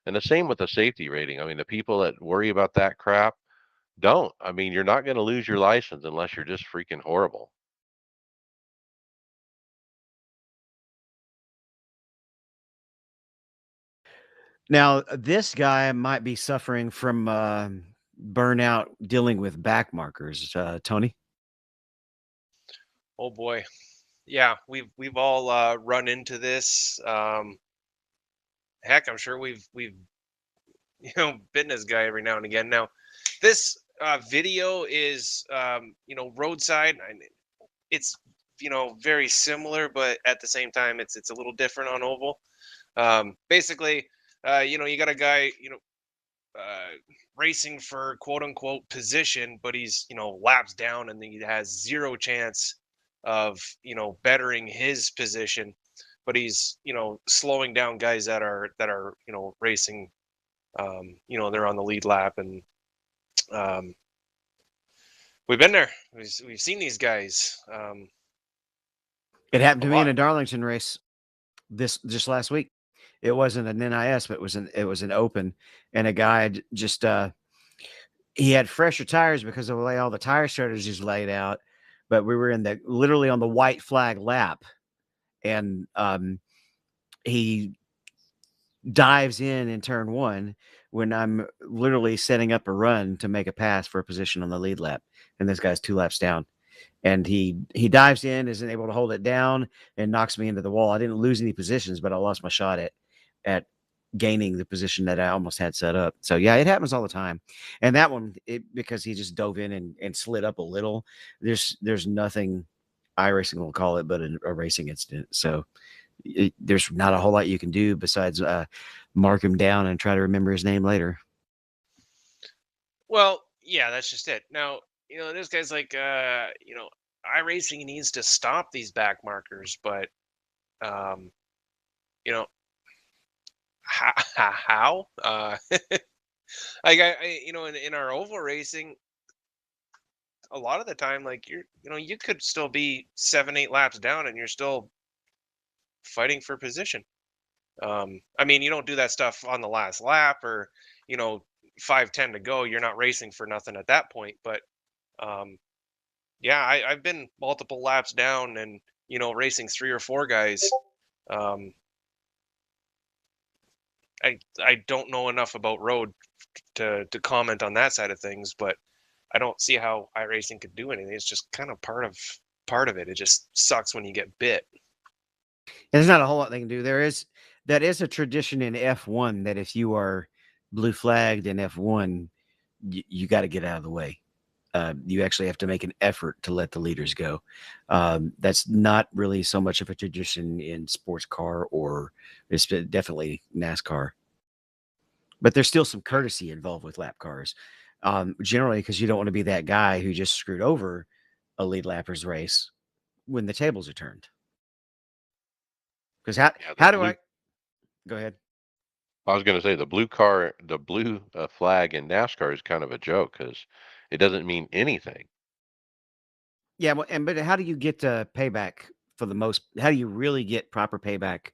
And the same with the safety rating. I mean, the people that worry about that crap don't. I mean, you're not going to lose your license unless you're just freaking horrible. Now, this guy might be suffering from burnout, dealing with back markers. Tony. Oh boy. Yeah, we've all run into this. Heck, I'm sure we've been this guy every now and again. Now, this video is roadside. It's very similar, but at the same time, it's a little different on oval. Basically, you got a guy racing for quote unquote position, but he's laps down and he has zero chance of bettering his position, but he's slowing down guys that are racing, they're on the lead lap. And we've been there, we've seen these guys. It happened A to me in lot. a Darlington race just last week. It wasn't an NIS, but it was an open, and a guy just he had fresher tires because of the way all the tire strategies laid out. But we were literally on the white flag lap, and he dives in turn one when I'm literally setting up a run to make a pass for a position on the lead lap, and this guy's 2 laps down. And he dives in, isn't able to hold it down, and knocks me into the wall. I didn't lose any positions, but I lost my shot at gaining the position that I almost had set up. So yeah, it happens all the time. And that one, because he just dove in and slid up a little, there's nothing iRacing will call it but a racing incident. So there's not a whole lot you can do besides mark him down and try to remember his name later. Well, yeah, that's just it. Now, this guy's like, iRacing needs to stop these back markers, but, how? Like in our oval racing, a lot of the time, like you could still be 7-8 laps down and you're still fighting for position. I mean, you don't do that stuff on the last lap or 5-10 to go. You're not racing for nothing at that point. But yeah, I've been multiple laps down and racing 3 or 4 guys. I don't know enough about road to comment on that side of things, but I don't see how iRacing could do anything. It's just kind of part of it. It just sucks when you get bit. And there's not a whole lot they can do. That is a tradition in F1 that if you are blue flagged in F1, you got to get out of the way. You actually have to make an effort to let the leaders go. That's not really so much of a tradition in sports car, or it's definitely NASCAR. But there's still some courtesy involved with lap cars, generally because you don't want to be that guy who just screwed over a lead lappers race when the tables are turned. Because how do I go ahead? I was going to say the blue flag in NASCAR is kind of a joke because it doesn't mean anything. Yeah, well, but how do you get payback for the most? How do you really get proper payback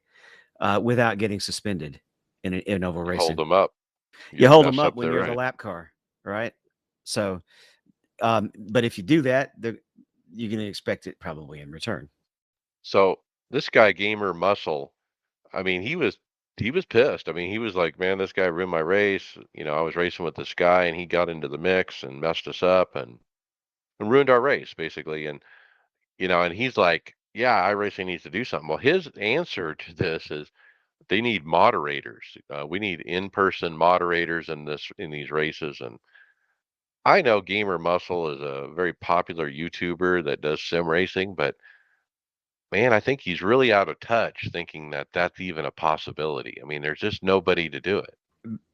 without getting suspended in oval You hold racing? them up. You hold them mess up up when their you're the right. lap car, right? So, but if you do that, you're going to expect it probably in return. So this guy, Gamer Muscle, I mean, he was pissed. I mean, he was like, "Man, this guy ruined my race. I was racing with this guy, and he got into the mix and messed us up and ruined our race, basically." And he's like, "Yeah, iRacing needs to do something." Well, his answer to this is they need moderators. We need in-person moderators in these races. And I know Gamer Muscle is a very popular YouTuber that does sim racing, but man, I think he's really out of touch thinking that that's even a possibility. I mean, there's just nobody to do it.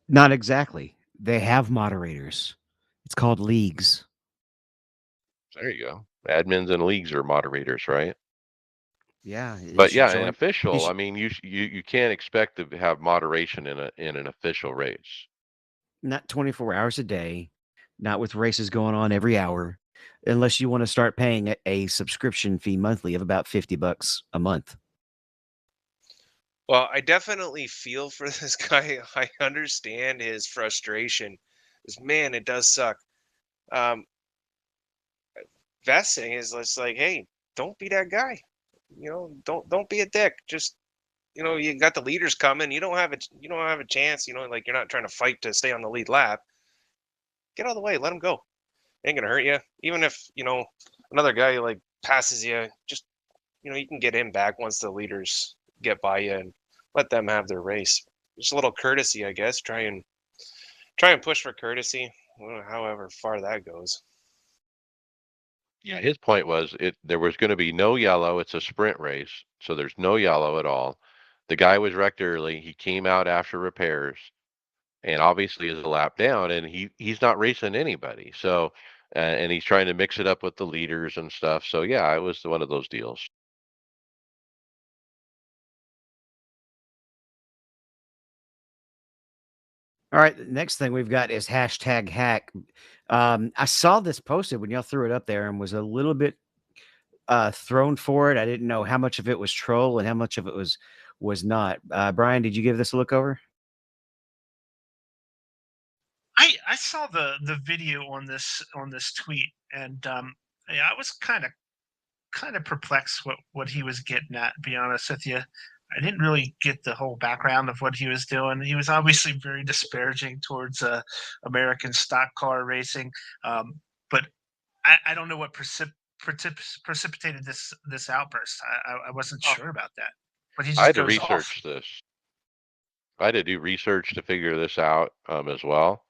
Not exactly. They have moderators. It's called leagues. There you go. Admins and leagues are moderators, right? Yeah, you But should yeah, an join. official, I should, mean, you can't expect to have moderation in an official race. not 24 hours a day, not with races going on every hour, unless you want to start paying a subscription fee monthly of about $50 a month. Well, I definitely feel for this guy. I understand his frustration. 'Cause, man, it does suck. Um, Vesting is just like, hey, don't be that guy. Don't be a dick. Just you got the leaders coming. You don't have a chance. Like you're not trying to fight to stay on the lead lap. Get out of the way. Let him go. Ain't gonna hurt you. Even if another guy like passes you, just you can get him back once the leaders get by you and let them have their race. Just a little courtesy, I guess. Try and push for courtesy, however far that goes. Yeah, his point was there was going to be no yellow. It's a sprint race, so there's no yellow at all. The guy was wrecked early. He came out after repairs, and obviously is a lap down, and he's not racing anybody. So, and he's trying to mix it up with the leaders and stuff. So yeah, it was one of those deals. All right, the next thing we've got is hashtag hack. I saw this posted when y'all threw it up there and was a little bit thrown for it. I didn't know how much of it was troll and how much of it was not. Brian, did you give this a look over? I saw the video on this tweet, and yeah, I was kind of perplexed what he was getting at. To be honest with you, I didn't really get the whole background of what he was doing. He was obviously very disparaging towards American stock car racing, but I don't know what precipitated this outburst. I wasn't Oh, sure about that, but he I just had to goes off. research this. I had to do research to figure this out as well.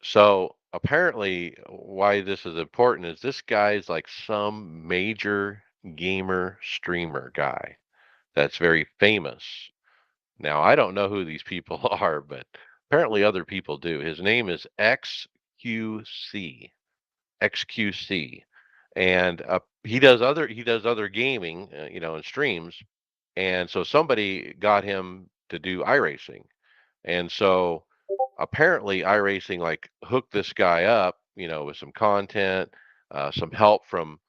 So apparently, why this is important is this guy's like some major gamer streamer guy that's very famous. Now, I don't know who these people are, but apparently other people do. His name is XQC, and he does other gaming, and streams. And so somebody got him to do iRacing, and so apparently iRacing like hooked this guy up, with some content, some help from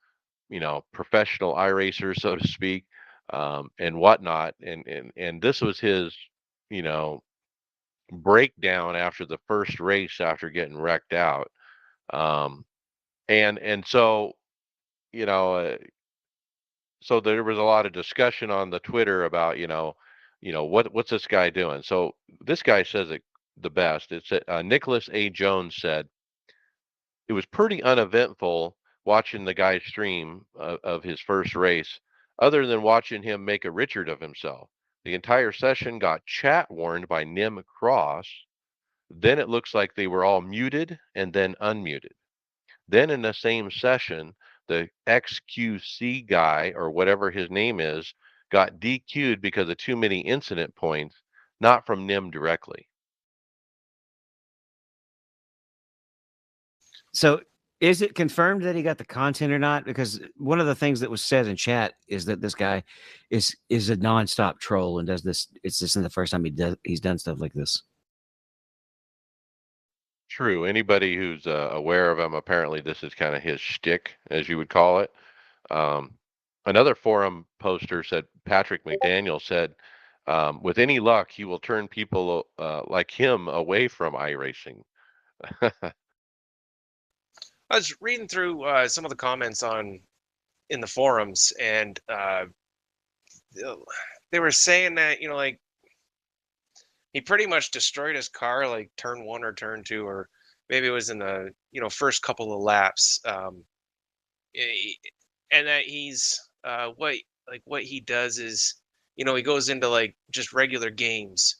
professional iRacers, so to speak, and whatnot. And this was his, you know, breakdown after the first race after getting wrecked out. Um, and so you know, uh, so there was a lot of discussion on the Twitter about what's this guy doing. So this guy says it the best. It's Nicholas A. Jones said it was pretty uneventful watching the guy stream of his first race, other than watching him make a Richard of himself. The entire session got chat warned by Nim Cross, Then it looks like they were all muted and then unmuted. Then in the same session, the XQC guy or whatever his name is got DQ'd because of too many incident points, not from NIM directly. So is it confirmed that he got the content or not? Because one of the things that was said in chat is that this guy is a nonstop troll and does this. It's just in the first time he's done stuff like this. True. Anybody who's aware of him, apparently this is kind of his shtick, as you would call it. Um, Another forum poster said, Patrick McDaniel said, with any luck, he will turn people like him away from iRacing. I was reading through some of the comments in the forums, and they were saying that, you know, like, he pretty much destroyed his car like turn 1 or turn 2, or maybe it was in the, you know, first couple of laps. And that he's what he does is, you know, he goes into like just regular games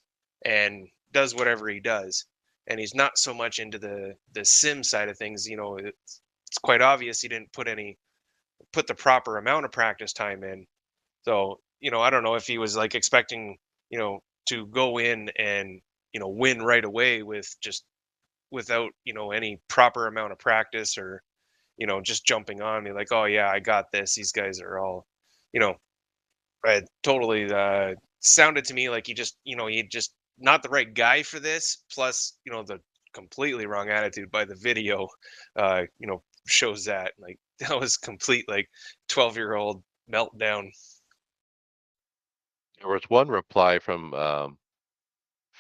and does whatever he does, and he's not so much into the sim side of things. You know, it's quite obvious he didn't put the proper amount of practice time in. So, you know, I don't know if he was like expecting, you know, to go in and, you know, win right away without, you know, any proper amount of practice, or, you know, just jumping on me like, oh yeah, I got this. These guys are all, you know, totally sounded to me like he just not the right guy for this. Plus, you know, the completely wrong attitude by the video, you know, shows that like that was complete like 12-year-old meltdown. There was one reply from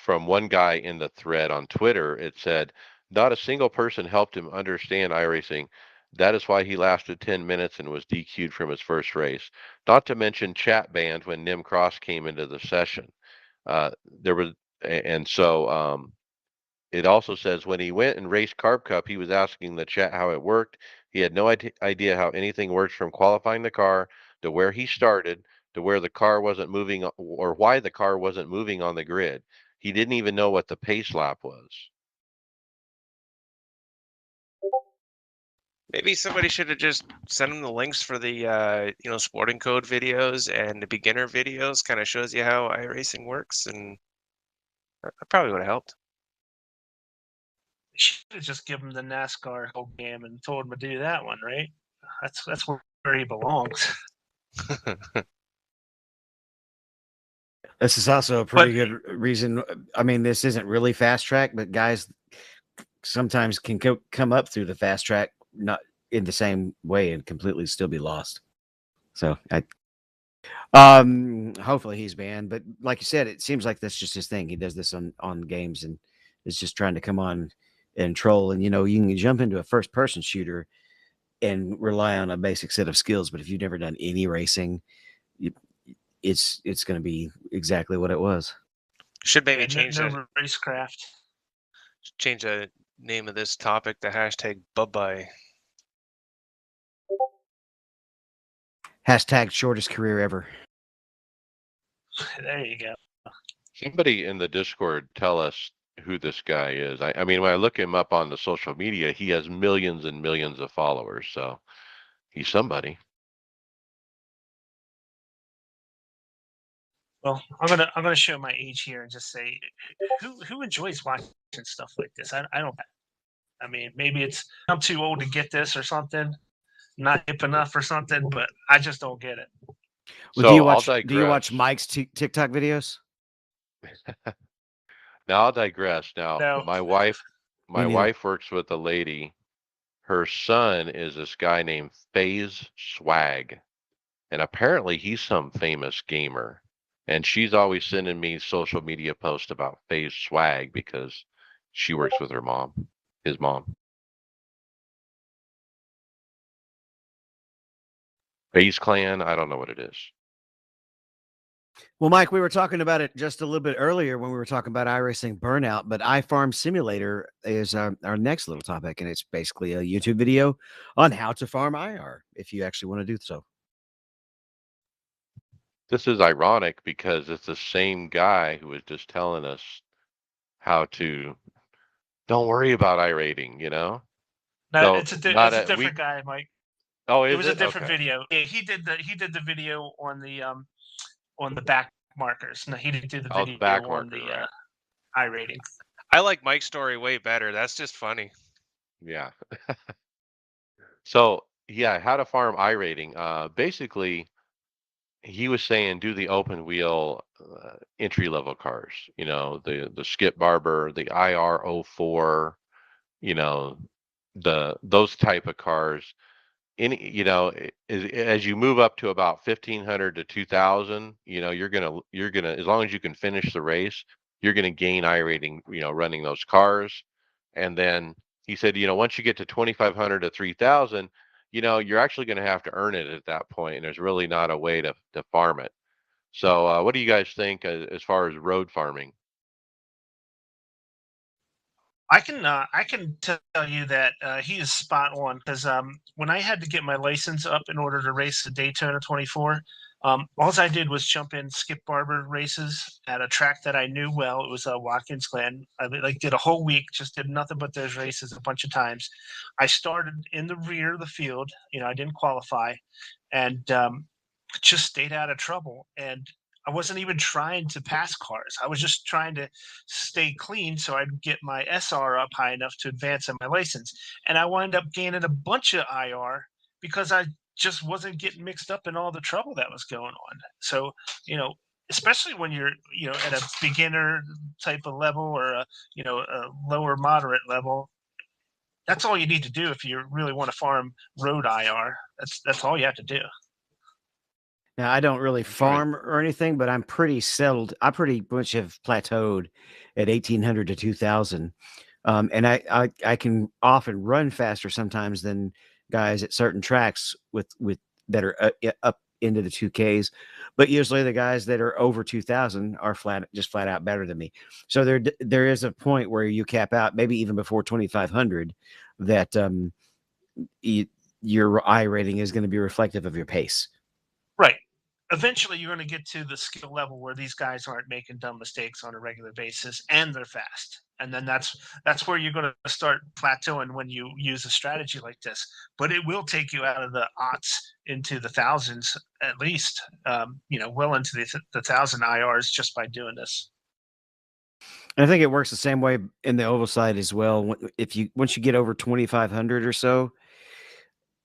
one guy in the thread on Twitter. It said, "Not a single person helped him understand iRacing. That is why he lasted 10 minutes and was DQ'd from his first race. Not to mention chat banned when Nim Cross came into the session." There was, and so it also says when he went and raced Carb Cup, he was asking the chat how it worked. He had no idea how anything works, from qualifying the car to where he started to where the car wasn't moving or why the car wasn't moving on the grid. He didn't even know what the pace lap was. Maybe somebody should have just sent him the links for the you know, sporting code videos and the beginner videos. Kind of shows you how iRacing works, and that probably would have helped. Should have just given him the NASCAR whole game and told him to do that one, right? That's where he belongs. This is also a pretty good reason. I mean, this isn't really fast track, but guys sometimes can come up through the fast track not in the same way and completely still be lost. So hopefully he's banned. But like you said, it seems like that's just his thing. He does this on games and is just trying to come on and troll. And you know, you can jump into a first person shooter and rely on a basic set of skills, but if you've never done any racing, it's going to be exactly what it was. Should maybe Yeah, change no racecraft. change the name of this topic to hashtag bye-bye. Hashtag shortest career ever. There you go. Somebody in the Discord tell us who this guy is. I mean, when I look him up on the social media, he has millions and millions of followers. So he's somebody. Well, I'm gonna show my age here and just say, who enjoys watching stuff like this? I don't. I mean, maybe it's I'm too old to get this or something, not hip enough or something, but I just don't get it. Well, So do you watch Mike's TikTok videos? Now I'll digress. Now No. my wife Me neither. works with a lady. Her son is this guy named FaZe Swag, and apparently he's some famous gamer. And she's always sending me social media posts about FaZe Swag because she works with her mom, his mom. FaZe Clan, I don't know what it is. Well, Mike, we were talking about it just a little bit earlier when we were talking about iRacing Burnout, but iFarm Simulator is our next little topic, and it's basically a YouTube video on how to farm IR if you actually want to do so. This is ironic because it's the same guy who was just telling us how to don't worry about iRating, you know? No, So it's a not it's a a we different guy, Mike. oh, It is was a it? different Okay. video. Yeah, he did the video on the back markers. No, he didn't do the Oh, the video back on markers, the right. iRating. I like Mike's story way better. That's just funny. Yeah. So, yeah, how to farm iRating. Basically, he was saying do the open wheel entry level cars, you know, the Skip Barber, the IR04, you know, the those type of cars. Any, you know, as you move up to about 1500 to 2000, you know, you're gonna as long as you can finish the race, you're gonna gain iRating, you know, running those cars. And then he said, you know, once you get to 2500 to 3000, you know, you're actually gonna have to earn it at that point, and there's really not a way to farm it. So, what do you guys think as far as road farming? I can tell you that he is spot on because when I had to get my license up in order to race the Daytona 24, all I did was jump in Skip Barber races at a track that I knew well. It was Watkins Glen. Like did a whole week, just did nothing but those races a bunch of times. I started in the rear of the field. You know, I didn't qualify, and just stayed out of trouble. And I wasn't even trying to pass cars. I was just trying to stay clean so I'd get my SR up high enough to advance on my license. And I wound up gaining a bunch of IR because I just wasn't getting mixed up in all the trouble that was going on. So, you know, especially when you're, you know, at a beginner type of level or a, you know, a lower moderate level, that's all you need to do if you really want to farm road IR. That's all you have to do. Now, I don't really That's right. farm or anything, but I'm pretty settled. I pretty much have plateaued at 1800 to 2000. And I can often run faster sometimes than guys at certain tracks with that are up into the 2Ks, but usually the guys that are over 2000 are flat out better than me. So there is a point where you cap out, maybe even before 2500, that your I rating is going to be reflective of your pace. Right. Eventually, you're going to get to the skill level where these guys aren't making dumb mistakes on a regular basis, and they're fast. And then that's where you're going to start plateauing when you use a strategy like this. But it will take you out of the aughts into the thousands at least. You know, well into the thousand IRs just by doing this. And I think it works the same way in the oval side as well. If you once you get over 2500 or so,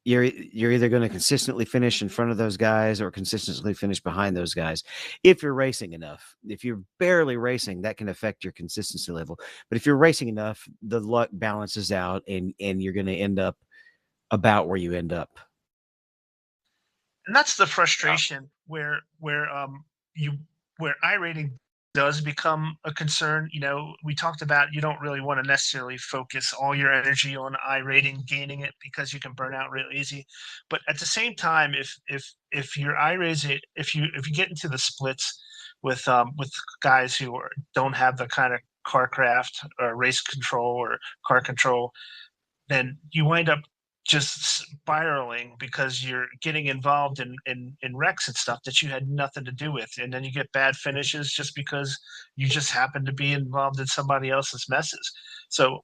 you're either going to consistently finish in front of those guys or consistently finish behind those guys. If you're racing enough, if you're barely racing, that can affect your consistency level. But if you're racing enough, the luck balances out, and you're going to end up about where you end up. And that's the Yeah. frustration you where iRating does become a concern. You know, we talked about you don't really want to necessarily focus all your energy on iRating gaining it because you can burn out real easy. But at the same time, if your iRating if you get into the splits with guys who don't have the kind of car craft or race control or car control, then you wind up just spiraling because you're getting involved in wrecks and stuff that you had nothing to do with, and then you get bad finishes just because you just happen to be involved in somebody else's messes. So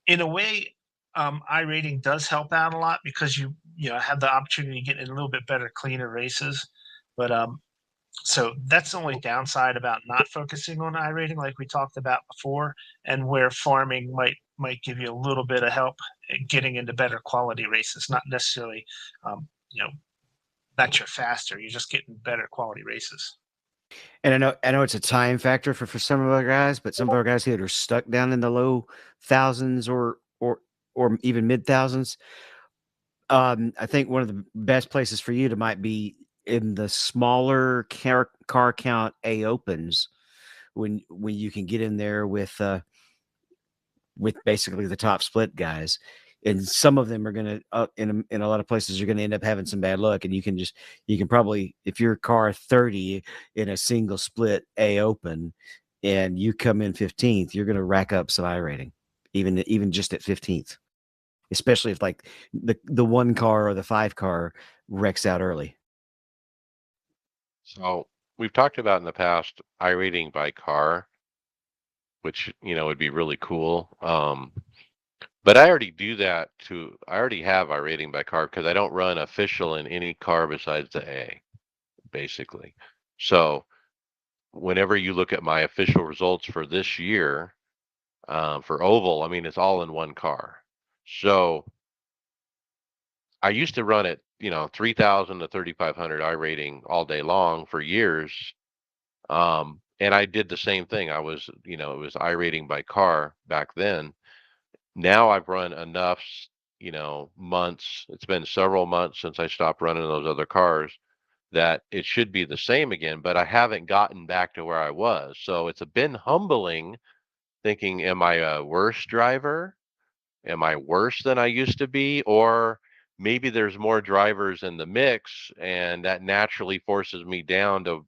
in a way, iRating does help out a lot because you know have the opportunity to get in a little bit better, cleaner races. But so that's the only downside about not focusing on iRating, like we talked about before, and where farming might give you a little bit of help getting into better quality races. Not necessarily, you know, that you're faster. You're just getting better quality races. And I know it's a time factor for some of our guys, but some of our guys here are stuck down in the low thousands or even mid thousands. I think one of the best places for you to might be in the smaller car count A opens when you can get in there with basically the top split guys. And some of them are going to in a lot of places you're going to end up having some bad luck, and you can probably, if your car 30 in a single split A open and you come in 15th, you're going to rack up some I rating even just at 15th, especially if like the one car or the 5 car wrecks out early. So we've talked about in the past iRating by car. which would be really cool. But I already do that I already have iRating by car because I don't run official in any car besides the A, basically. So whenever you look at my official results for this year, for oval, I mean, it's all in one car. So I used to run it, 3,000 to 3,500 iRating all day long for years. And I did the same thing. I was, it was iRating by car back then. Now I've run enough, months. It's been several months since I stopped running those other cars that it should be the same again, but I haven't gotten back to where I was. So it's been humbling thinking, am I a worse driver? Am I worse than I used to be? Or maybe there's more drivers in the mix and that naturally forces me down to,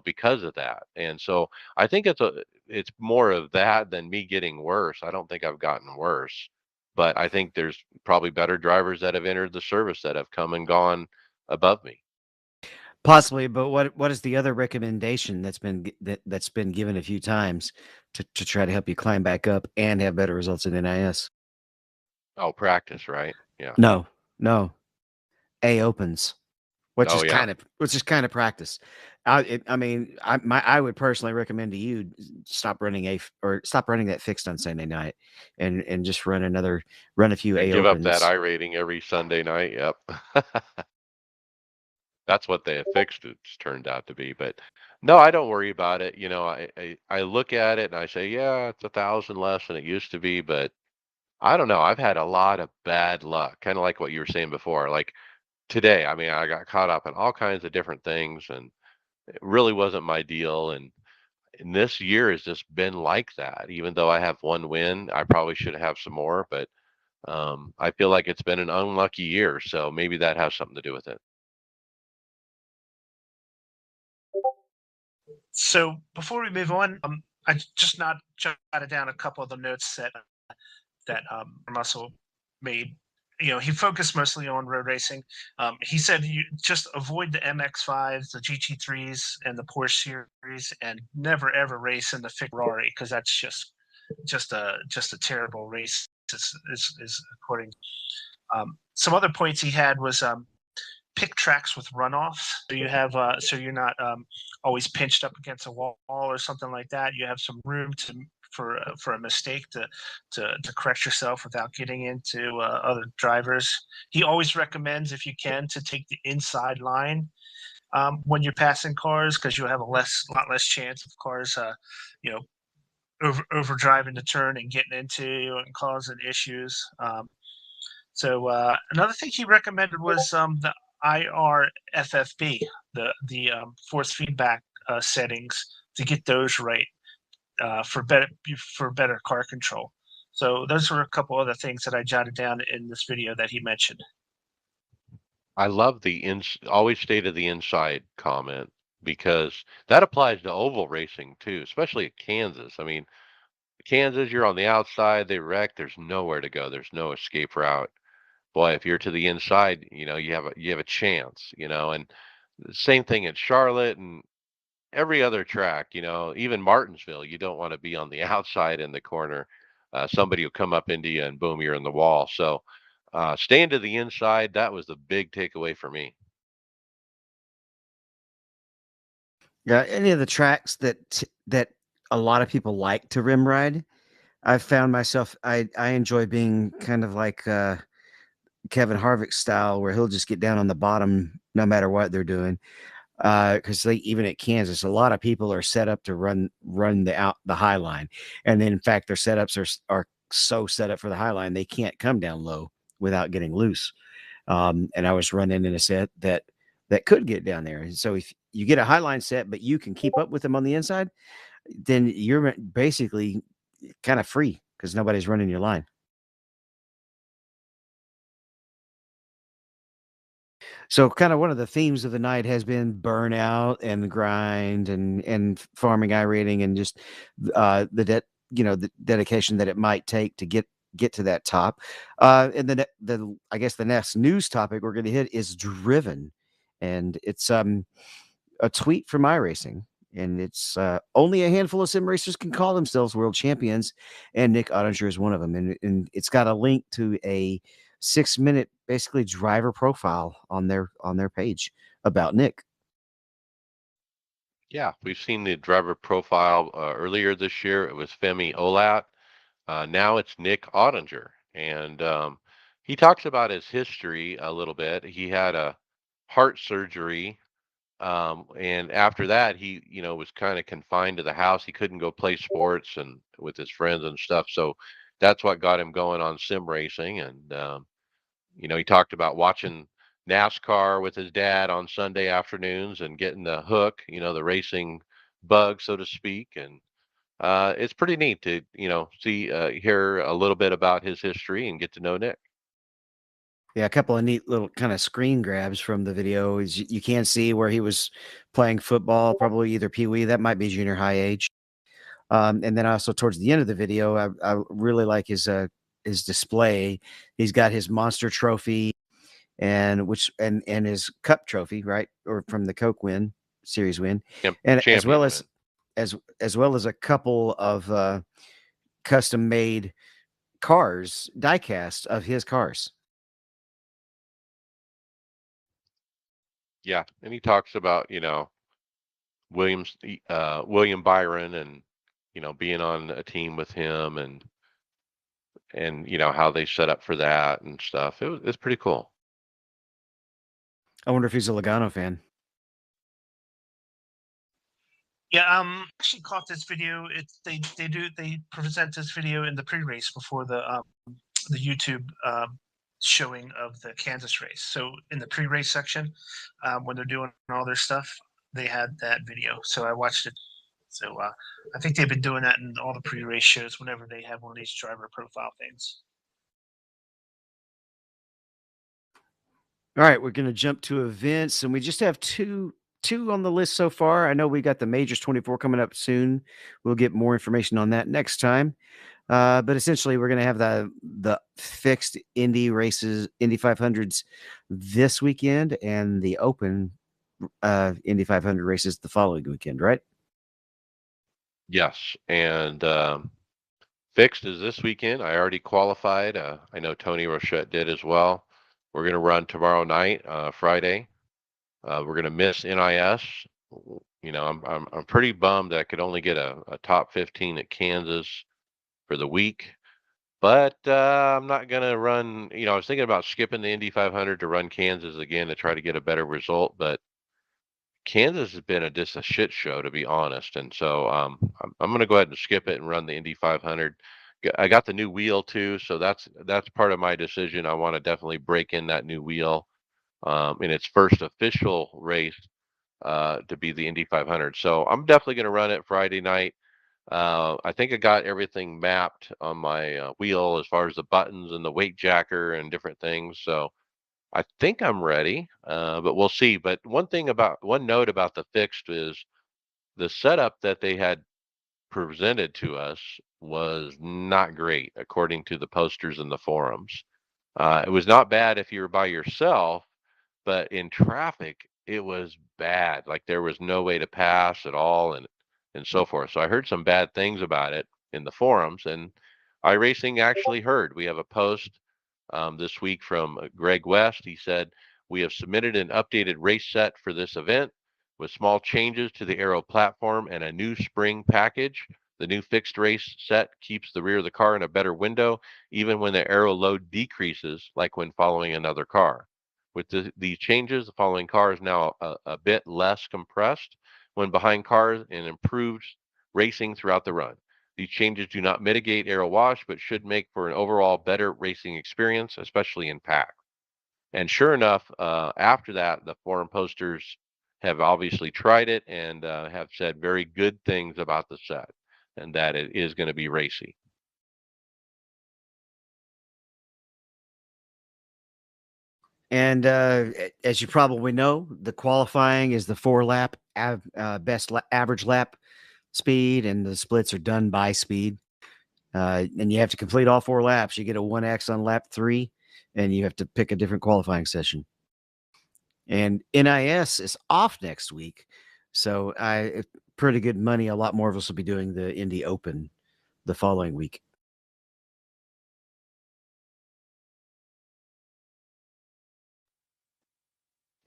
because of that. And so I think it's more of that than me getting worse. I don't think I've gotten worse, but I think there's probably better drivers that have entered the service that have come and gone above me. Possibly, but what is the other recommendation that's been given a few times to try to help you climb back up and have better results in NIS? Oh, practice, right? Yeah. No. A opens, which Oh, is yeah. kind of practice. I would personally recommend to you stop running that fixed on Sunday night, and just run a few And A give up that opens. iRating every Sunday night. Yep. That's what they fixed it's turned out to be. But no, I don't worry about it. I look at it and I say, yeah, it's 1,000 less than it used to be, but I don't know. I've had a lot of bad luck, kind of like what you were saying before. Like today, I mean, I got caught up in all kinds of different things and it really wasn't my deal. And this year has just been like that. Even though I have one win, I probably should have some more, but I feel like it's been an unlucky year. So maybe that has something to do with it. So before we move on, I just not jotted down a couple of the notes that Russell made. He focused mostly on road racing. He said you just avoid the MX-5s, the GT3s, and the Porsche series, and never ever race in the Ferrari because that's just a terrible race. Is according. Some other points he had was pick tracks with runoffs. So you have so you're not always pinched up against a wall or something like that. You have some room for a mistake to correct yourself without getting into other drivers. He always recommends, if you can, to take the inside line when you're passing cars because you'll have a lot less chance of cars, you know, over driving the turn and getting into you and causing issues. So another thing he recommended was the IRFFB, the force feedback settings to get those right for better car control. So those were a couple other things that I jotted down in this video that he mentioned. I love always stay to the inside comment because that applies to oval racing too, especially at Kansas. I mean, Kansas, you're on the outside, they wreck, there's nowhere to go. There's no escape route. Boy, if you're to the inside, you have a chance, and the same thing at Charlotte and every other track, even Martinsville, you don't want to be on the outside in the corner. Somebody will come up into you and boom, you're in the wall. So staying to the inside, that was the big takeaway for me. Yeah, any of the tracks that a lot of people like to rim ride, I've found myself I enjoy being kind of like Kevin Harvick style, where he'll just get down on the bottom no matter what they're doing. Because even at Kansas, a lot of people are set up to run the high line, and then in fact their setups are so set up for the high line they can't come down low without getting loose. And I was running in a set that could get down there. And so if you get a high line set, but you can keep up with them on the inside, then you're basically kind of free because nobody's running your line. So kind of one of the themes of the night has been burnout and the grind and farming iRating and just the dedication that it might take to get to that top. And the I guess the next news topic we're going to hit is driven, and it's a tweet from iRacing and it's only a handful of sim racers can call themselves world champions, and Nick Ottinger is one of them. And it's got a link to a 6-minute basically driver profile on their page about Nick. Yeah, we've seen the driver profile earlier this year. It was Femi Olat. Now it's Nick Ottinger, and he talks about his history a little bit. He had a heart surgery, and after that, he, was kind of confined to the house. He couldn't go play sports and with his friends and stuff. So that's what got him going on sim racing. And he talked about watching NASCAR with his dad on Sunday afternoons and getting the hook, the racing bug, so to speak. And it's pretty neat to, hear a little bit about his history and get to know Nick. Yeah, a couple of neat little kind of screen grabs from the video. Is you can see where he was playing football, probably either Pee Wee, that might be junior high age. And then also towards the end of the video, I really like his display. He's got his monster trophy and his cup trophy, right, or from the Coke series win, and as well Champion as well as a couple of custom made cars, diecast of his cars. Yeah, and he talks about, William Byron and, being on a team with him and how they set up for that and stuff. It's pretty cool. I wonder if he's a Logano fan. Yeah, actually caught this video. They present this video in the pre-race before the YouTube showing of the Kansas race. So in the pre-race section, when they're doing all their stuff, they had that video. So I watched it. So I think they've been doing that in all the pre-race shows whenever they have one of these driver profile things. All right, we're going to jump to events, and we just have two on the list so far. I know we got the Majors 24 coming up soon. We'll get more information on that next time. But essentially, we're going to have the fixed Indy races, Indy 500s this weekend, and the open Indy 500 races the following weekend, right? Yes, and fixed is this weekend. I already qualified. I know Tony Rochette did as well. We're going to run tomorrow night, Friday. We're going to miss NIS. I'm pretty bummed that I could only get a top 15 at Kansas for the week, but I'm not going to run. I was thinking about skipping the Indy 500 to run Kansas again to try to get a better result, but Kansas has been just a shit show, to be honest. And so I'm going to go ahead and skip it and run the Indy 500. I got the new wheel too, so that's part of my decision. I want to definitely break in that new wheel in its first official race to be the Indy 500. So I'm definitely going to run it Friday night. I think I got everything mapped on my wheel as far as the buttons and the weight jacker and different things. So I think I'm ready, but we'll see. But one note about the fixed is the setup that they had presented to us was not great, according to the posters in the forums. It was not bad if you were by yourself, but in traffic, it was bad. Like there was no way to pass at all, and so forth. So I heard some bad things about it in the forums, and iRacing actually heard. We have a post this week from Greg West. He said, "We have submitted an updated race set for this event with small changes to the aero platform and a new spring package. The new fixed race set keeps the rear of the car in a better window, even when the aero load decreases, like when following another car. With these changes, the following car is now a bit less compressed when behind cars and improves racing throughout the run. These changes do not mitigate aero wash, but should make for an overall better racing experience, especially in pack." And sure enough, after that, the forum posters have obviously tried it and have said very good things about the set and that it is going to be racy. And as you probably know, the qualifying is the 4-lap average lap speed, and the splits are done by speed. And you have to complete all 4 laps. You get a 1X on lap 3, and you have to pick a different qualifying session. And NIS is off next week, so pretty good money. A lot more of us will be doing the Indy Open the following week.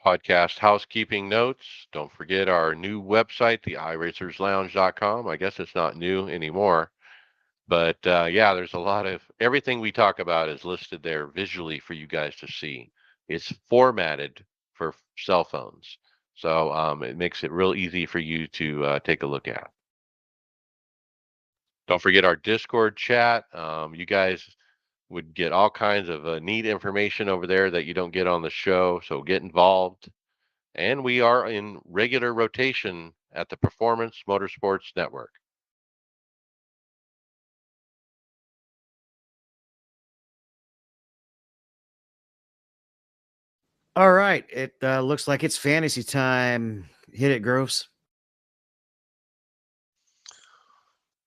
Podcast housekeeping notes. Don't forget our new website, the iRacersLounge.com. I guess it's not new anymore. But yeah, there's a lot of everything we talk about is listed there visually for you guys to see. It's formatted for cell phones. So it makes it real easy for you to take a look at. Don't forget our Discord chat. You guys would get all kinds of neat information over there that you don't get on the show. So get involved. And we are in regular rotation at the Performance Motorsports Network. All right. It looks like it's fantasy time. Hit it, Groves.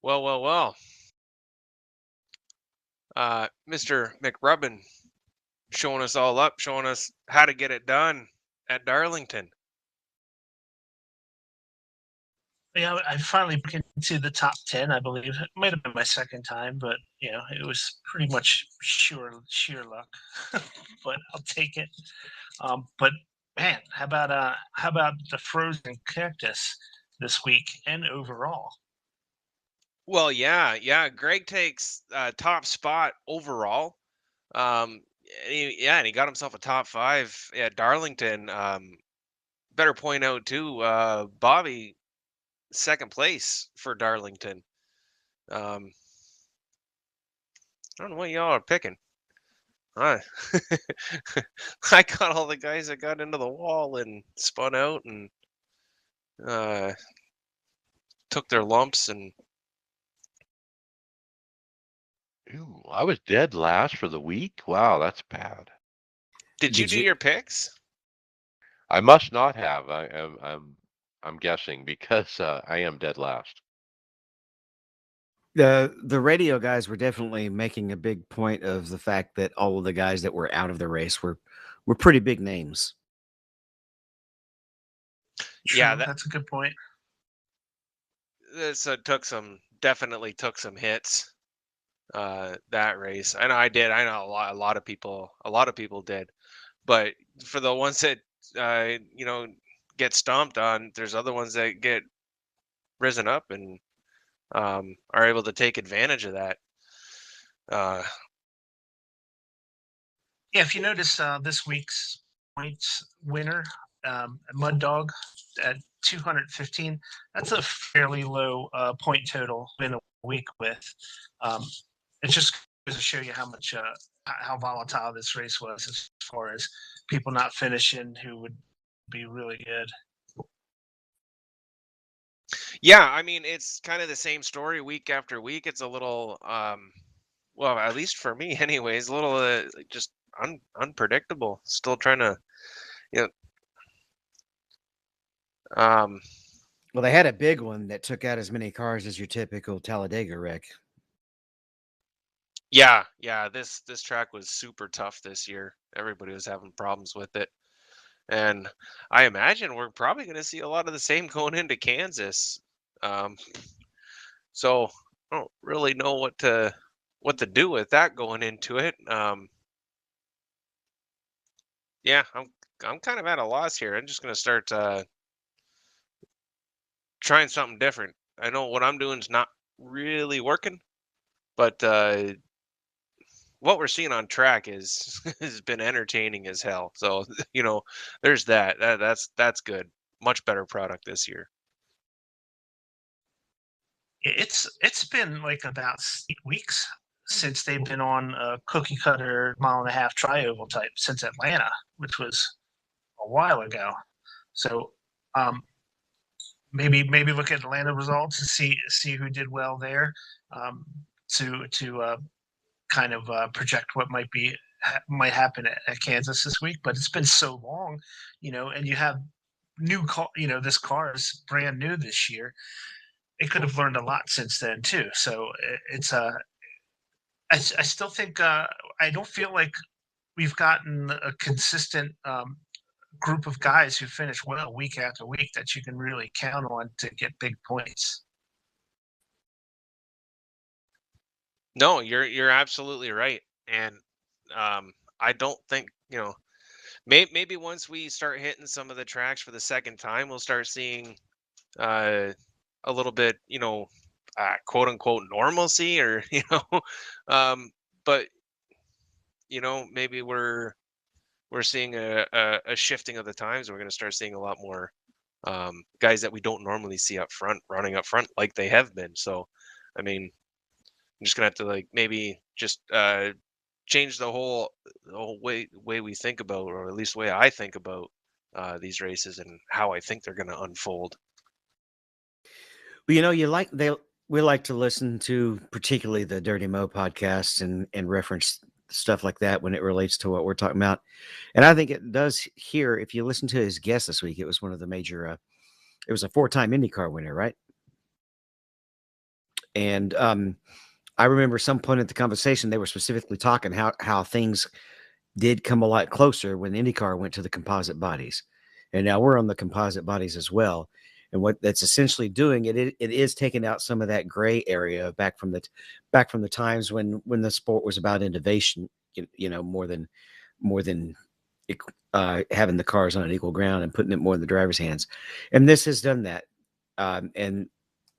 Well. Mr. McRubbin showing us all up, showing us how to get it done at Darlington. Yeah, I finally broke into the top 10, I believe. It might have been my second time, but it was pretty much sheer luck. But I'll take it. But man, how about the frozen cactus this week and overall? Well, yeah. Greg takes top spot overall. And he got himself a top 5 at Darlington. Better point out too, Bobby, second place for Darlington. I don't know what y'all are picking. I got all the guys that got into the wall and spun out and took their lumps and. Ooh, I was dead last for the week. Wow, that's bad. Did you do your picks? I must not have. I'm guessing because I am dead last. The radio guys were definitely making a big point of the fact that all of the guys that were out of the race were pretty big names. True, that's a good point. This definitely took some hits. That race, I know I did. I know a lot of people did, but for the ones that get stomped on, there's other ones that get risen up and are able to take advantage of that. Yeah, if you notice this week's points winner, Mud Dog at 215, that's a fairly low point total in a week with. It just goes to show you how much how volatile this race was as far as people not finishing who would be really good. Yeah, I mean, it's kind of the same story week after week. It's a little, well, at least for me, anyways, a little just unpredictable. Still trying to, Well, they had a big one that took out as many cars as your typical Talladega wreck. Yeah. This track was super tough this year. Everybody was having problems with it, and I imagine we're probably going to see a lot of the same going into Kansas. So I don't really know what to do with that going into it. Yeah, I'm kind of at a loss here. I'm just going to start trying something different. I know what I'm doing is not really working, but what we're seeing on track has been entertaining as hell. So there's that. That's good. Much better product this year. It's been like about 8 weeks since they've been on a cookie cutter 1.5-mile tri-oval type since Atlanta, which was a while ago. So maybe look at Atlanta results and see who did well there, to kind of project what might happen at Kansas this week. But it's been so long, and you have new car. This car is brand new this year. It could have learned a lot since then too. So it's I still think I don't feel like we've gotten a consistent group of guys who finish well week after week that you can really count on to get big points. No, you're absolutely right. And I don't think, maybe once we start hitting some of the tracks for the second time, we'll start seeing uh a little bit, quote unquote normalcy, or but maybe we're seeing a shifting of the times. We're going to start seeing a lot more guys that we don't normally see up front running up front like they have been. So, I mean, I'm just gonna have to like maybe just change the whole way we think about, or at least the way I think about these races and how I think they're going to unfold. Well, we like to listen to particularly the Dirty Mo podcasts and reference stuff like that when it relates to what we're talking about. And I think it does here. If you listen to his guest this week, it was one of the major. It was a 4-time IndyCar winner, right? And I remember some point in the conversation they were specifically talking how things did come a lot closer when IndyCar went to the composite bodies, and now we're on the composite bodies as well. And what that's essentially doing, it is taking out some of that gray area back from the times when the sport was about innovation, more than having the cars on an equal ground and putting it more in the driver's hands. And this has done that, and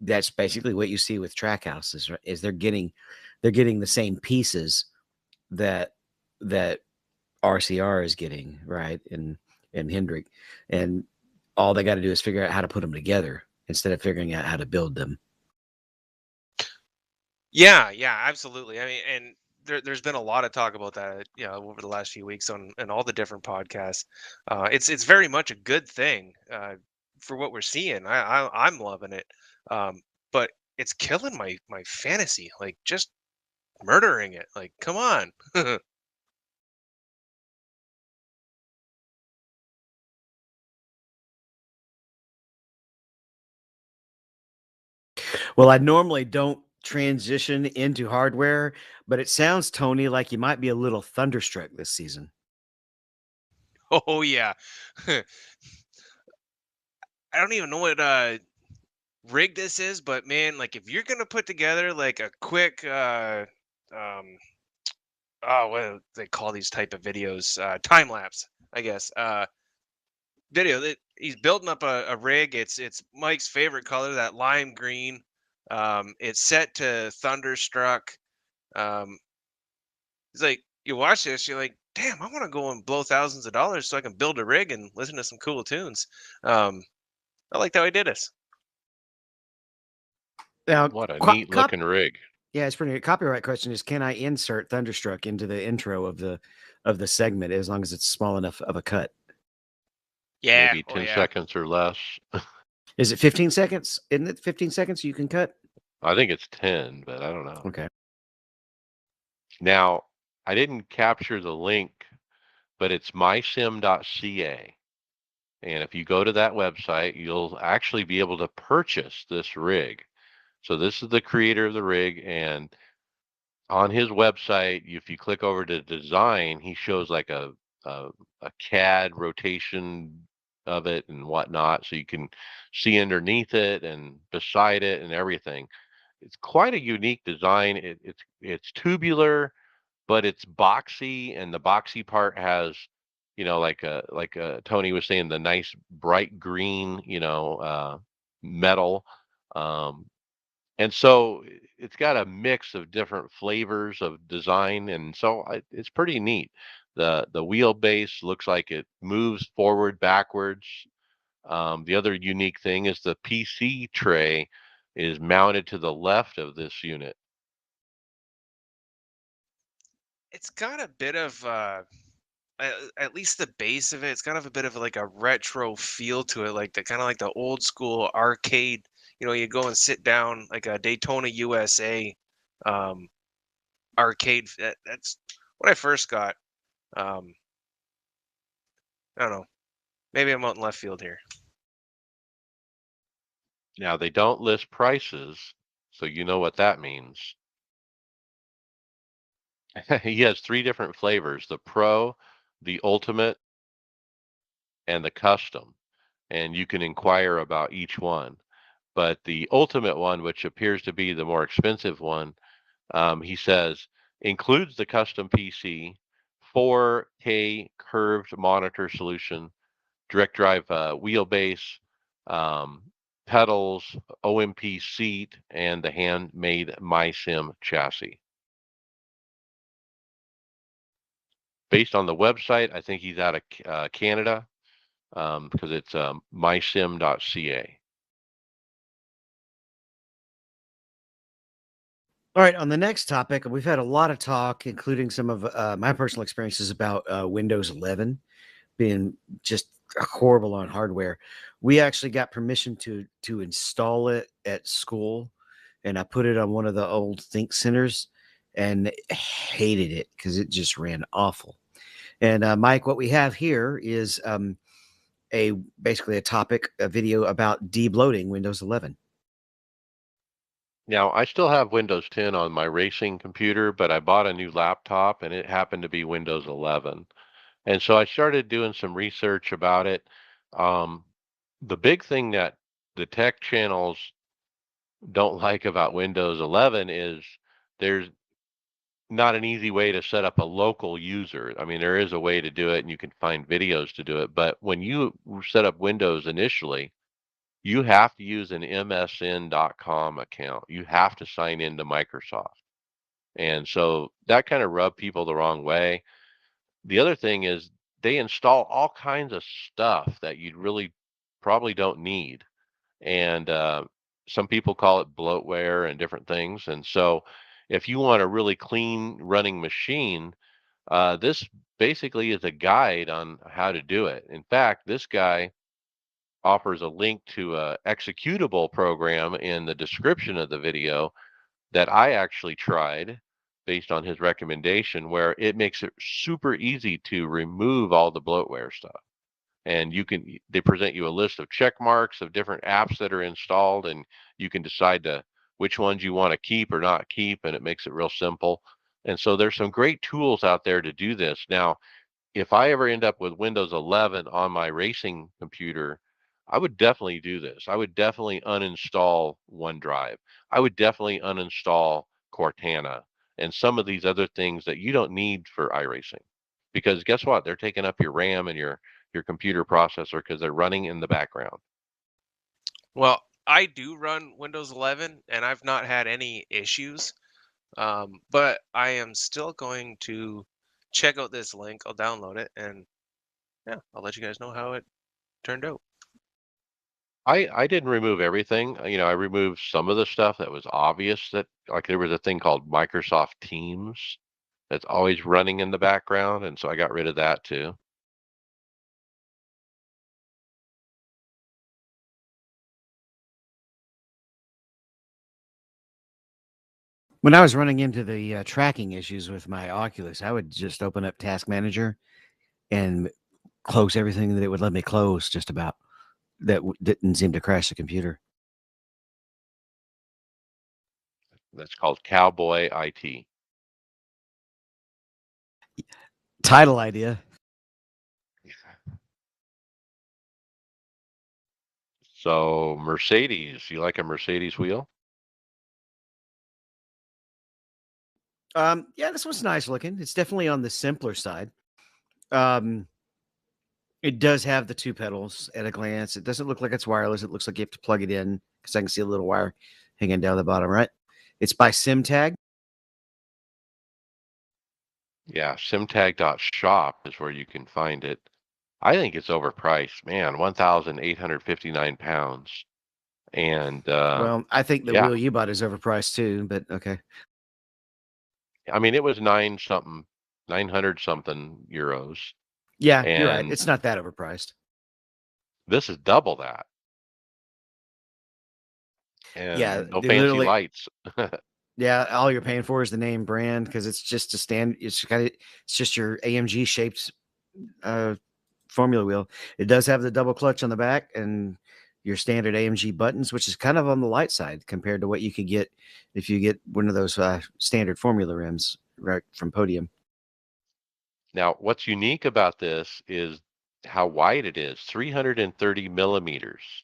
that's basically what you see with Trackhouse is they're getting the same pieces that RCR is getting, right, and Hendrick, and all they got to do is figure out how to put them together instead of figuring out how to build them. Yeah, absolutely. I mean, and there's been a lot of talk about that, over the last few weeks on and all the different podcasts. It's very much a good thing for what we're seeing. I'm loving it, but it's killing my fantasy, like just murdering it. Like, come on. Well, I normally don't transition into hardware, but it sounds, Tony, like you might be a little thunderstruck this season. Oh yeah. I don't even know what rig this is, but man, like if you're gonna put together like a quick um what do they call these type of videos, time lapse, I guess, video that he's building up a rig. It's Mike's favorite color, that lime green. It's set to Thunderstruck. um he's like, you watch this, you're like, damn, I want to go and blow thousands of dollars so I can build a rig and listen to some cool tunes. I like how he did this. Now, What a neat looking rig. yeah, it's pretty good. Copyright question is: can I insert Thunderstruck into the intro of the segment as long as it's small enough of a cut? Yeah. Maybe Oh 10 yeah. seconds or less. Is it 15 seconds? Isn't it 15 seconds you can cut? I think it's 10, but I don't know. Okay. Now, I didn't capture the link, but it's mysim.ca. And if you go to that website, you'll actually be able to purchase this rig. So this is the creator of the rig, and on his website, if you click over to design, he shows like a, a CAD rotation of it and whatnot, so you can see underneath it and beside it and everything. It's quite a unique design. It's tubular, but it's boxy, and the boxy part has, Tony was saying, the nice bright green, metal. Um, and so it's got a mix of different flavors of design, and so it's pretty neat. The wheelbase looks like it moves forward, backwards. The other unique thing is the PC tray is mounted to the left of this unit. It's got a bit of at least the base of it, it's kind of a bit of like a retro feel to it, like the kind of like the old school arcade. You go and sit down like a Daytona USA um, arcade. That's what I first got. Um, I don't know. Maybe I'm out in left field here. Now, they don't list prices, so you know what that means. He has three different flavors: the Pro, the Ultimate, and the custom, and you can inquire about each one. But the ultimate one, which appears to be the more expensive one, he says, includes the custom PC, 4K curved monitor solution, direct drive wheelbase, um, pedals, OMP seat, and the handmade MySim chassis. Based on the website, I think he's out of Canada, because it's mysim.ca. All right, on the next topic, we've had a lot of talk, including some of my personal experiences about Windows 11 being just horrible on hardware. We actually got permission to install it at school, and I put it on one of the old Think Centers, and hated it because it just ran awful. And Mike, what we have here is basically a video about debloating Windows 11. Now, I still have Windows 10 on my racing computer, but I bought a new laptop and it happened to be Windows 11. And so I started doing some research about it. Um, the big thing that the tech channels don't like about Windows 11 is there's not an easy way to set up a local user. I mean, there is a way to do it and you can find videos to do it. But when you set up Windows initially, you have to use an MSN.com account. You have to sign into Microsoft. And so that kind of rubbed people the wrong way. The other thing is they install all kinds of stuff that you really probably don't need. And some people call it bloatware and different things. And so if you want a really clean running machine, this basically is a guide on how to do it. In fact, this guy offers a link to a executable program in the description of the video that I actually tried based on his recommendation, where it makes it super easy to remove all the bloatware stuff. And they present you a list of check marks of different apps that are installed, and you can decide which ones you want to keep or not keep, and it makes it real simple. And so there's some great tools out there to do this. Now, if I ever end up with Windows 11 on my racing computer, I would definitely do this. I would definitely uninstall OneDrive. I would definitely uninstall Cortana and some of these other things that you don't need for iRacing. Because guess what? They're taking up your RAM and your computer processor because they're running in the background. Well, I do run Windows 11 and I've not had any issues. But I am still going to check out this link. I'll download it and yeah, I'll let you guys know how it turned out. I didn't remove everything. I removed some of the stuff that was obvious, that like there was a thing called Microsoft Teams that's always running in the background, and so I got rid of that too. When I was running into the tracking issues with my Oculus, I would just open up Task Manager and close everything that it would let me close, just about. That didn't seem to crash the computer. That's called Cowboy IT. Title idea. So Mercedes, you like a Mercedes wheel? Yeah, this one's nice looking. It's definitely on the simpler side. It does have the two pedals at a glance. It doesn't look like it's wireless. It looks like you have to plug it in, because I can see a little wire hanging down the bottom, right? It's by SimTag. Yeah, simtag.shop is where you can find it. I think it's overpriced, man, 1,859 pounds. And Well, I think the yeah, wheel you bought is overpriced too, but okay. I mean, it was 900 something euros. Yeah, you're right. And It's not that overpriced. this is double that. Yeah, And no they fancy literally. lights. Yeah, all you're paying for is the name brand, because it's just a stand. It's just your AMG shaped formula wheel. It does have the double clutch on the back and your standard AMG buttons, which is kind of on the light side compared to what you could get if you get one of those standard formula rims right from Podium. Now, what's unique about this is how wide it is, 330 millimeters.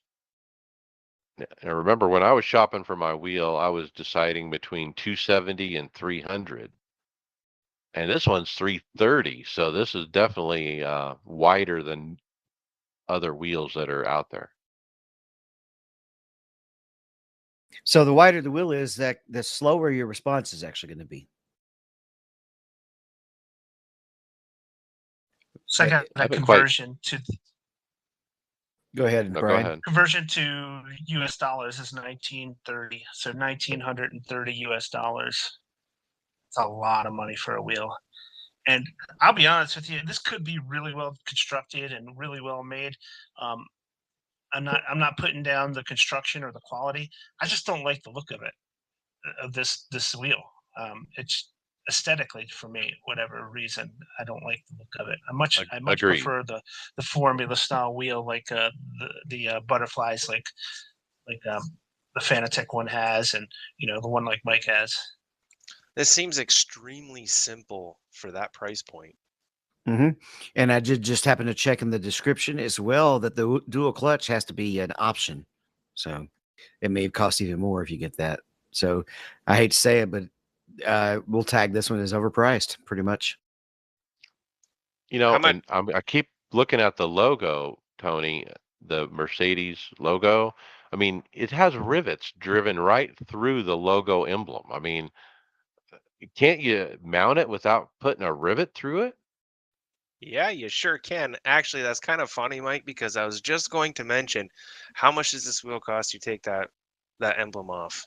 And remember, when I was shopping for my wheel, I was deciding between 270 and 300. And this one's 330, so this is definitely wider than other wheels that are out there. So the wider the wheel is, that the slower your response is actually going to be. So I got I a haven't quite. conversion to Go ahead, No, go Brian. ahead. conversion to US dollars is 1930. So 1930 US dollars. It's a lot of money for a wheel. And I'll be honest with you, this could be really well constructed and really well made. Um, I'm not putting down the construction or the quality. I just don't like the look of it, of this wheel. It's aesthetically, for me, whatever reason, I don't like the look of it. I much Agreed. prefer the formula style wheel, like the butterflies, like the Fanatec one has, and the one like Mike has. This seems extremely simple for that price point. And I did just happen to check in the description as well that the dual clutch has to be an option. So it may cost even more if you get that. So I hate to say it, but we'll tag this one as overpriced, pretty much. How much? And I keep looking at the logo, Tony, the Mercedes logo. I mean, it has rivets driven right through the logo emblem. I mean, can't you mount it without putting a rivet through it? Yeah, you sure can. Actually, that's kind of funny, Mike, because I was just going to mention how much does this wheel cost you take that emblem off?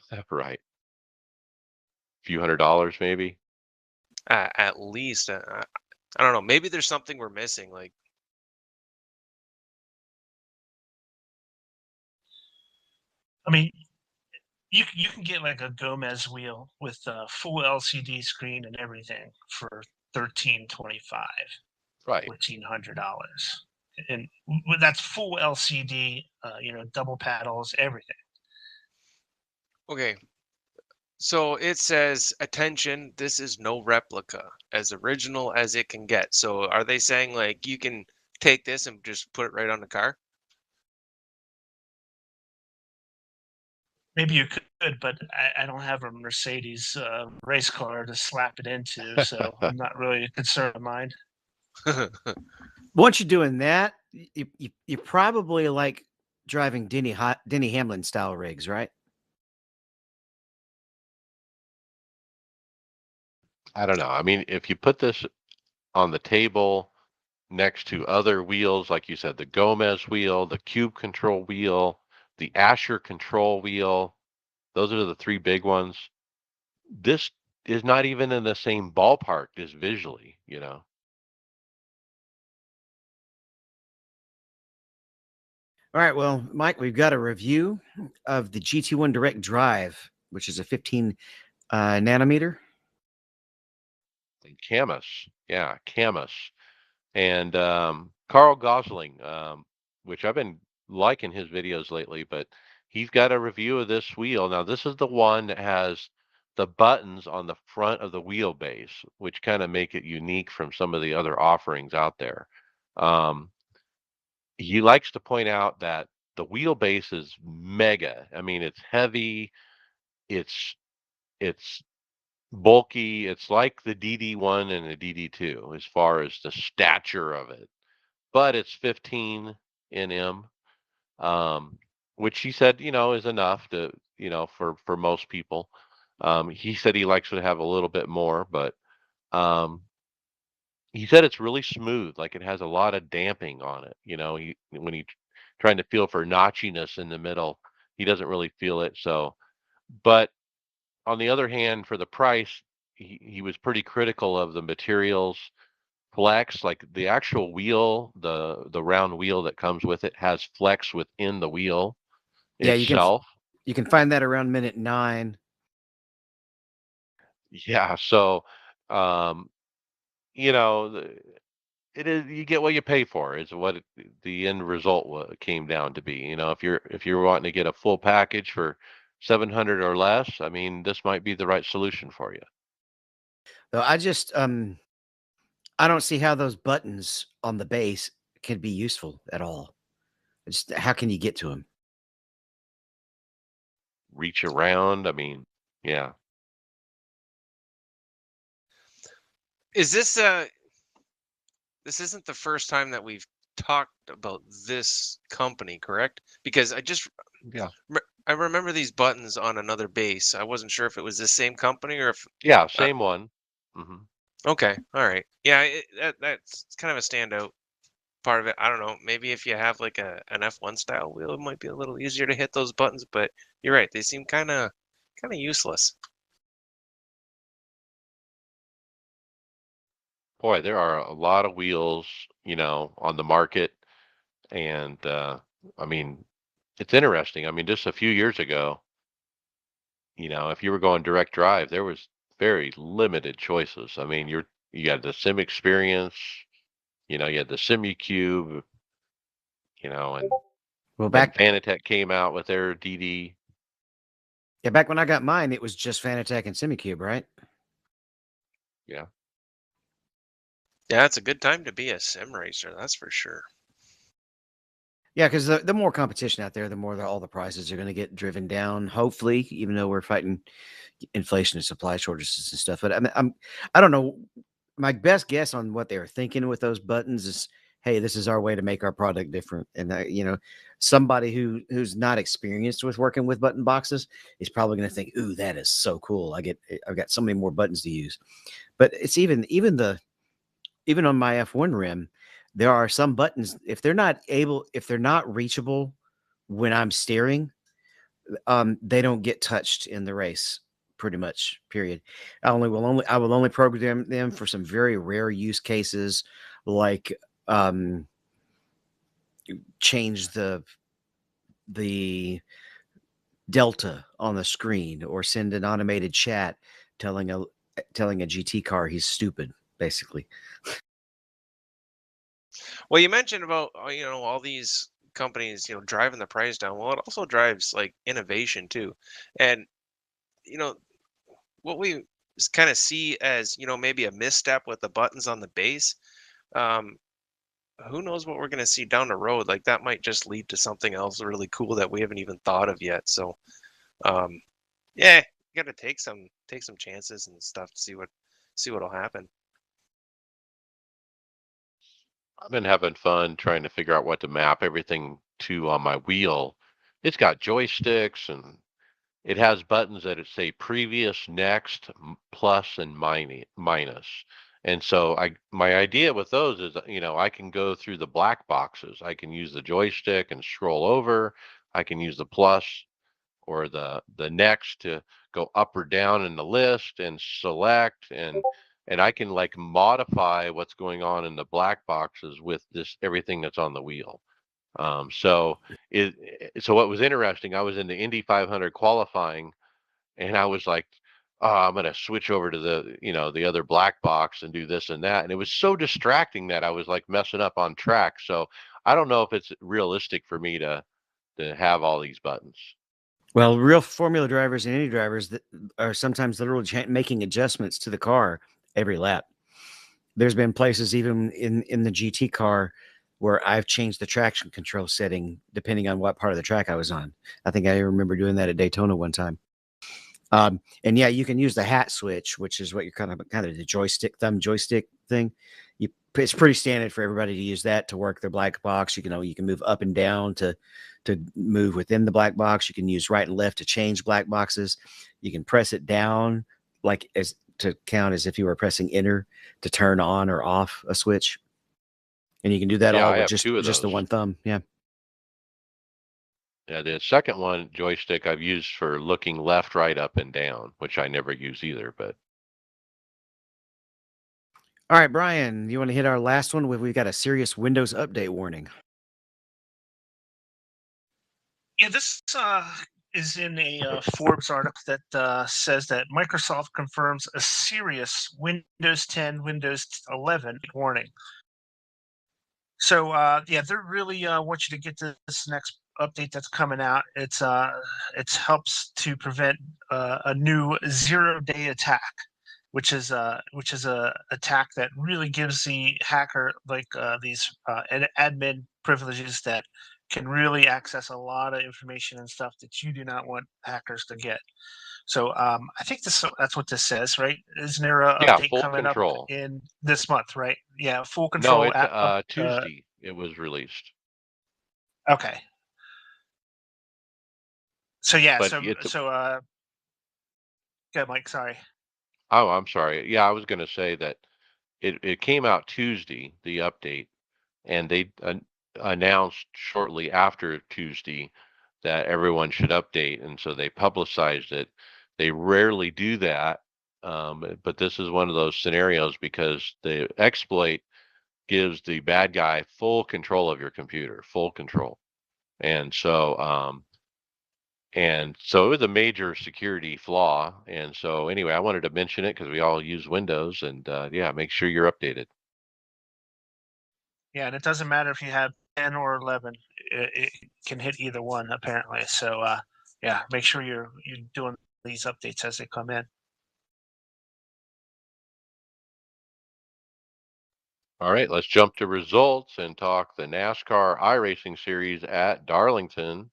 That's right. A few $100 maybe. At least, I don't know. Maybe there's something we're missing. Like, I mean, you can get like a Gomez wheel with a full LCD screen and everything for $1,325, Right. $1,400, and that's full LCD. Double paddles, everything. okay, so it says, attention, this is no replica, as original as it can get. So are they saying like you can take this and just put it right on the car? Maybe you could, but I don't have a Mercedes race car to slap it into, so I'm not really a concern of mine. Once you're doing that, you probably like driving Denny Hamlin style rigs, right? I don't know. I mean, if you put this on the table next to other wheels, like you said, the Gomez wheel, the Cube Control wheel, the Asher Control wheel, those are the three big ones. This is not even in the same ballpark just visually. All right. Well, Mike, we've got a review of the GT1 Direct Drive, which is a 15 nanometer. Camus. Yeah, Camus. And Carl Gosling, which I've been liking his videos lately, but he's got a review of this wheel. Now, this is the one that has the buttons on the front of the wheelbase, which kind of make it unique from some of the other offerings out there. Um, he likes to point out that the wheelbase is mega. I mean, it's heavy, it's bulky. It's like the DD1 and the DD2 as far as the stature of it, but it's 15 nm, which he said, is enough to, for most people. He said he likes to have a little bit more, but um, he said it's really smooth, like it has a lot of damping on it. When he trying to feel for notchiness in the middle, he doesn't really feel it. So, but on the other hand, for the price, he was pretty critical of the materials. Flex, like the actual wheel, the round wheel that comes with it has flex within the wheel Yeah, itself. you can find that around minute 9. Yeah, so um, you know, the- it is you get what you pay for is what the end result came down to be. If you're wanting to get a full package for 700 or less, I mean, this might be the right solution for you. So I don't see how those buttons on the base can be useful at all. Just how can you get to them? Reach around. I mean, yeah. Is this this isn't the first time that we've talked about this company, correct? Because Yeah. I remember these buttons on another base. I wasn't sure if it was the same company or if Yeah, uh, same one. Hmm. okay, all right. Yeah, that's kind of a standout part of it. I don't know. Maybe if you have like an F1 style wheel, it might be a little easier to hit those buttons, but you're right. They seem kind of useless. Boy, there are a lot of wheels, on the market. And I mean, it's interesting. I mean, just a few years ago, if you were going direct drive, there was very limited choices. I mean, you had the Sim Experience, you had the SimuCube, and Well, then back Fanatec came out with their DD. yeah, back when I got mine, it was just Fanatec and SimiCube, right? Yeah. Yeah, it's a good time to be a sim racer, that's for sure. Yeah, because the more competition out there, the more all the prices are going to get driven down. Hopefully, even though we're fighting inflation and supply shortages and stuff. But I don't know. My best guess on what they were thinking with those buttons is, hey, this is our way to make our product different. And somebody who's not experienced with working with button boxes is probably going to think, ooh, that is so cool. I've got so many more buttons to use. But it's even on my F1 rim, there are some buttons if they're not reachable when I'm steering, they don't get touched in the race. Pretty much, period. I will only program them for some very rare use cases, like change the delta on the screen or send an automated chat telling a GT car he's stupid, basically. Well, you mentioned about all these companies driving the price down. Well, it also drives like innovation too, and you know what we kind of see as maybe a misstep with the buttons on the base. Um, who knows what we're going to see down the road? Like that might just lead to something else really cool that we haven't even thought of yet. So, um, yeah, you got to take some chances and stuff to see what'll happen. I've been having fun trying to figure out what to map everything to on my wheel. It's got joysticks and it has buttons that say previous, next, plus, and minus. And so my idea with those is, I can go through the black boxes. I can use the joystick and scroll over. I can use the plus or the next to go up or down in the list and select and I can like modify what's going on in the black boxes with this everything that's on the wheel. So so what was interesting, I was in the Indy 500 qualifying, and I was like, oh, I'm going to switch over to the other black box and do this and that. And it was so distracting that I was like messing up on track. So I don't know if it's realistic for me to have all these buttons. Well, real formula drivers and any drivers that are sometimes literally making adjustments to the car every lap. There's been places even in the GT car where I've changed the traction control setting depending on what part of the track I was on. I think I remember doing that at Daytona one time. And yeah, you can use the hat switch, which is what you're kind of the thumb joystick thing. It's pretty standard for everybody to use that to work their black box. You can move up and down to move within the black box. You can use right and left to change black boxes. You can press it down like as to count as if you were pressing enter to turn on or off a switch. And you can do that Yeah, all I with have two of just the those. one thumb. Yeah. Yeah, the second one joystick I've used for looking left, right, up, and down, which I never use either. But All right, Brian, you want to hit our last one? We've got a serious Windows update warning. Yeah, this is in a Forbes article that says that Microsoft confirms a serious Windows 10, Windows 11 warning. So yeah, they really want you to get to this next update that's coming out. It helps to prevent a new 0-day attack, which is a attack that really gives the hacker like these admin privileges that can really access a lot of information and stuff that you do not want hackers to get. So I think that's what this says, right? Isn't there a Yeah, update full coming up control. in this month, right? Yeah, full No, control it's app. Tuesday. It was released, Okay. So yeah, but it's. yeah, Mike. Sorry. Oh, I'm sorry. Yeah, I was going to say that it came out Tuesday, the update, and they announced shortly after Tuesday that everyone should update, and so they publicized it. They rarely do that, but this is one of those scenarios because the exploit gives the bad guy full control of your computer, full control, and so it was a major security flaw. And so anyway, I wanted to mention it because we all use Windows, and yeah, make sure you're updated. Yeah, and it doesn't matter if you have 10 or 11. It can hit either one apparently. So yeah, make sure you're doing these updates as they come in. All right, let's jump to results and talk the NASCAR iRacing series at Darlington.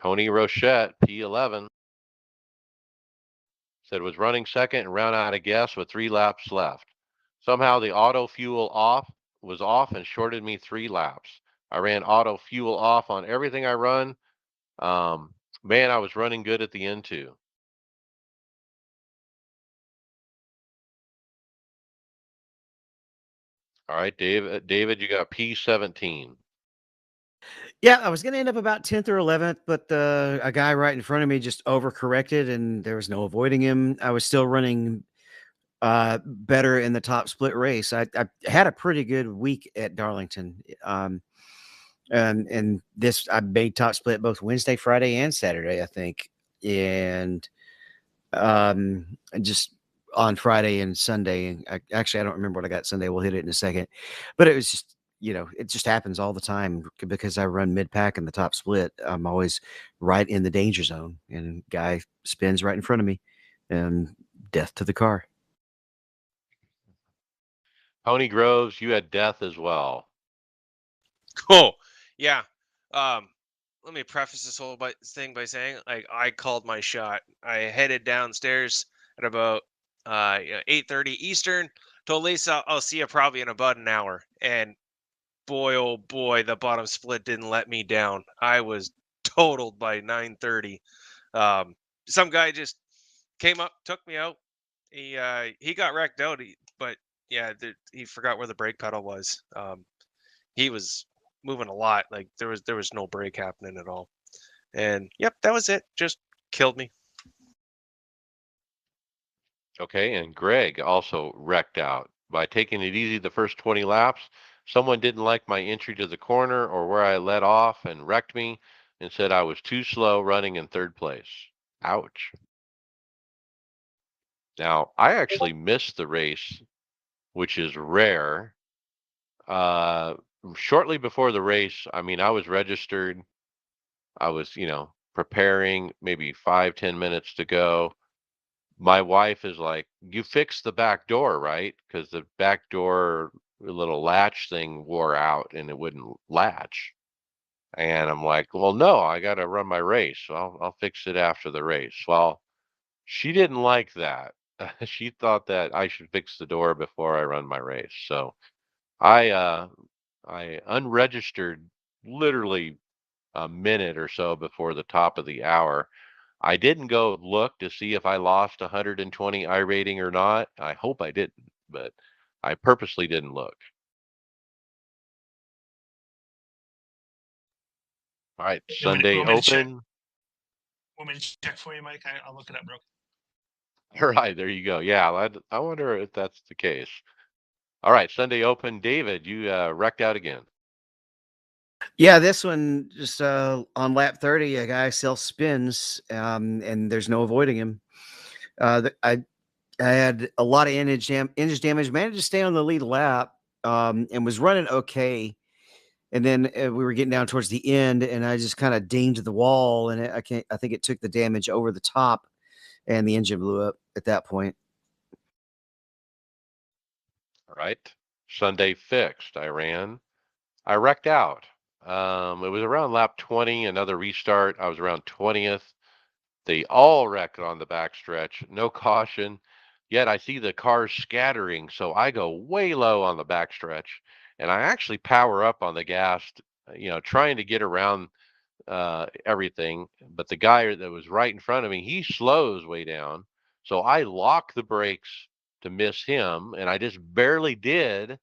Tony Rochette, P11, said was running second and ran out of gas with 3 laps left. Somehow the auto fuel was off and shorted me 3 laps. I ran auto fuel off on everything I run. Man, I was running good at the end too. All right, David, you got P17. Yeah, I was going to end up about 10th or 11th, but a guy right in front of me just overcorrected and there was no avoiding him. I was still running better in the top split race. I had a pretty good week at Darlington. And this, I made top split both Wednesday, Friday, and Saturday, I think. And just on Friday and Sunday. Actually, I don't remember what I got Sunday. We'll hit it in a second. But it was just, it just happens all the time because I run mid pack in the top split. I'm always right in the danger zone, and guy spins right in front of me, and death to the car. Tony Groves, you had death as well. Cool. Yeah. Let me preface this whole thing by saying, like, I called my shot. I headed downstairs at about 8:30 Eastern. Told Lisa I'll see you probably in about an hour. And boy, oh boy, the bottom split didn't let me down. I was totaled by 9:30. Some guy just came up, took me out. He got wrecked out. But yeah, he forgot where the brake pedal was. He was moving a lot. Like there was no break happening at all. And yep, that was it. Just killed me. Okay, and Greg also wrecked out by taking it easy the first 20 laps. Someone didn't like my entry to the corner or where I let off and wrecked me and said I was too slow running in third place. Ouch. Now, I actually missed the race, which is rare. Shortly before the race, I mean, I was registered. I was, preparing maybe 5, 10 minutes to go. My wife is like, "You fixed the back door, right?" Because the back door little latch thing wore out and it wouldn't latch. And I'm like, "Well, no, I got to run my race. So I'll fix it after the race." Well, she didn't like that. She thought that I should fix the door before I run my race. So I unregistered literally a minute or so before the top of the hour. I didn't go look to see if I lost 120 I rating or not. I hope I didn't, but I purposely didn't look. All right, Sunday Open. Want me to check for you, Mike? I'll look it up real quick. All right, there you go. Yeah, I wonder if that's the case. All right, Sunday Open. David, you wrecked out again. Yeah, this one just on lap 30, a guy self spins, and there's no avoiding him. I had a lot of engine damage, managed to stay on the lead lap, and was running okay. And then we were getting down towards the end, and I just kind of dinged the wall, and I think it took the damage over the top, and the engine blew up. at that point. All right. Sunday fixed. I wrecked out. It was around lap 20, another restart. I was around 20th. They all wrecked on the backstretch, no caution. Yet I see the cars scattering, so I go way low on the backstretch, and I actually power up on the gas, trying to get around everything. But the guy that was right in front of me, he slows way down, so I lock the brakes to miss him, and I just barely did.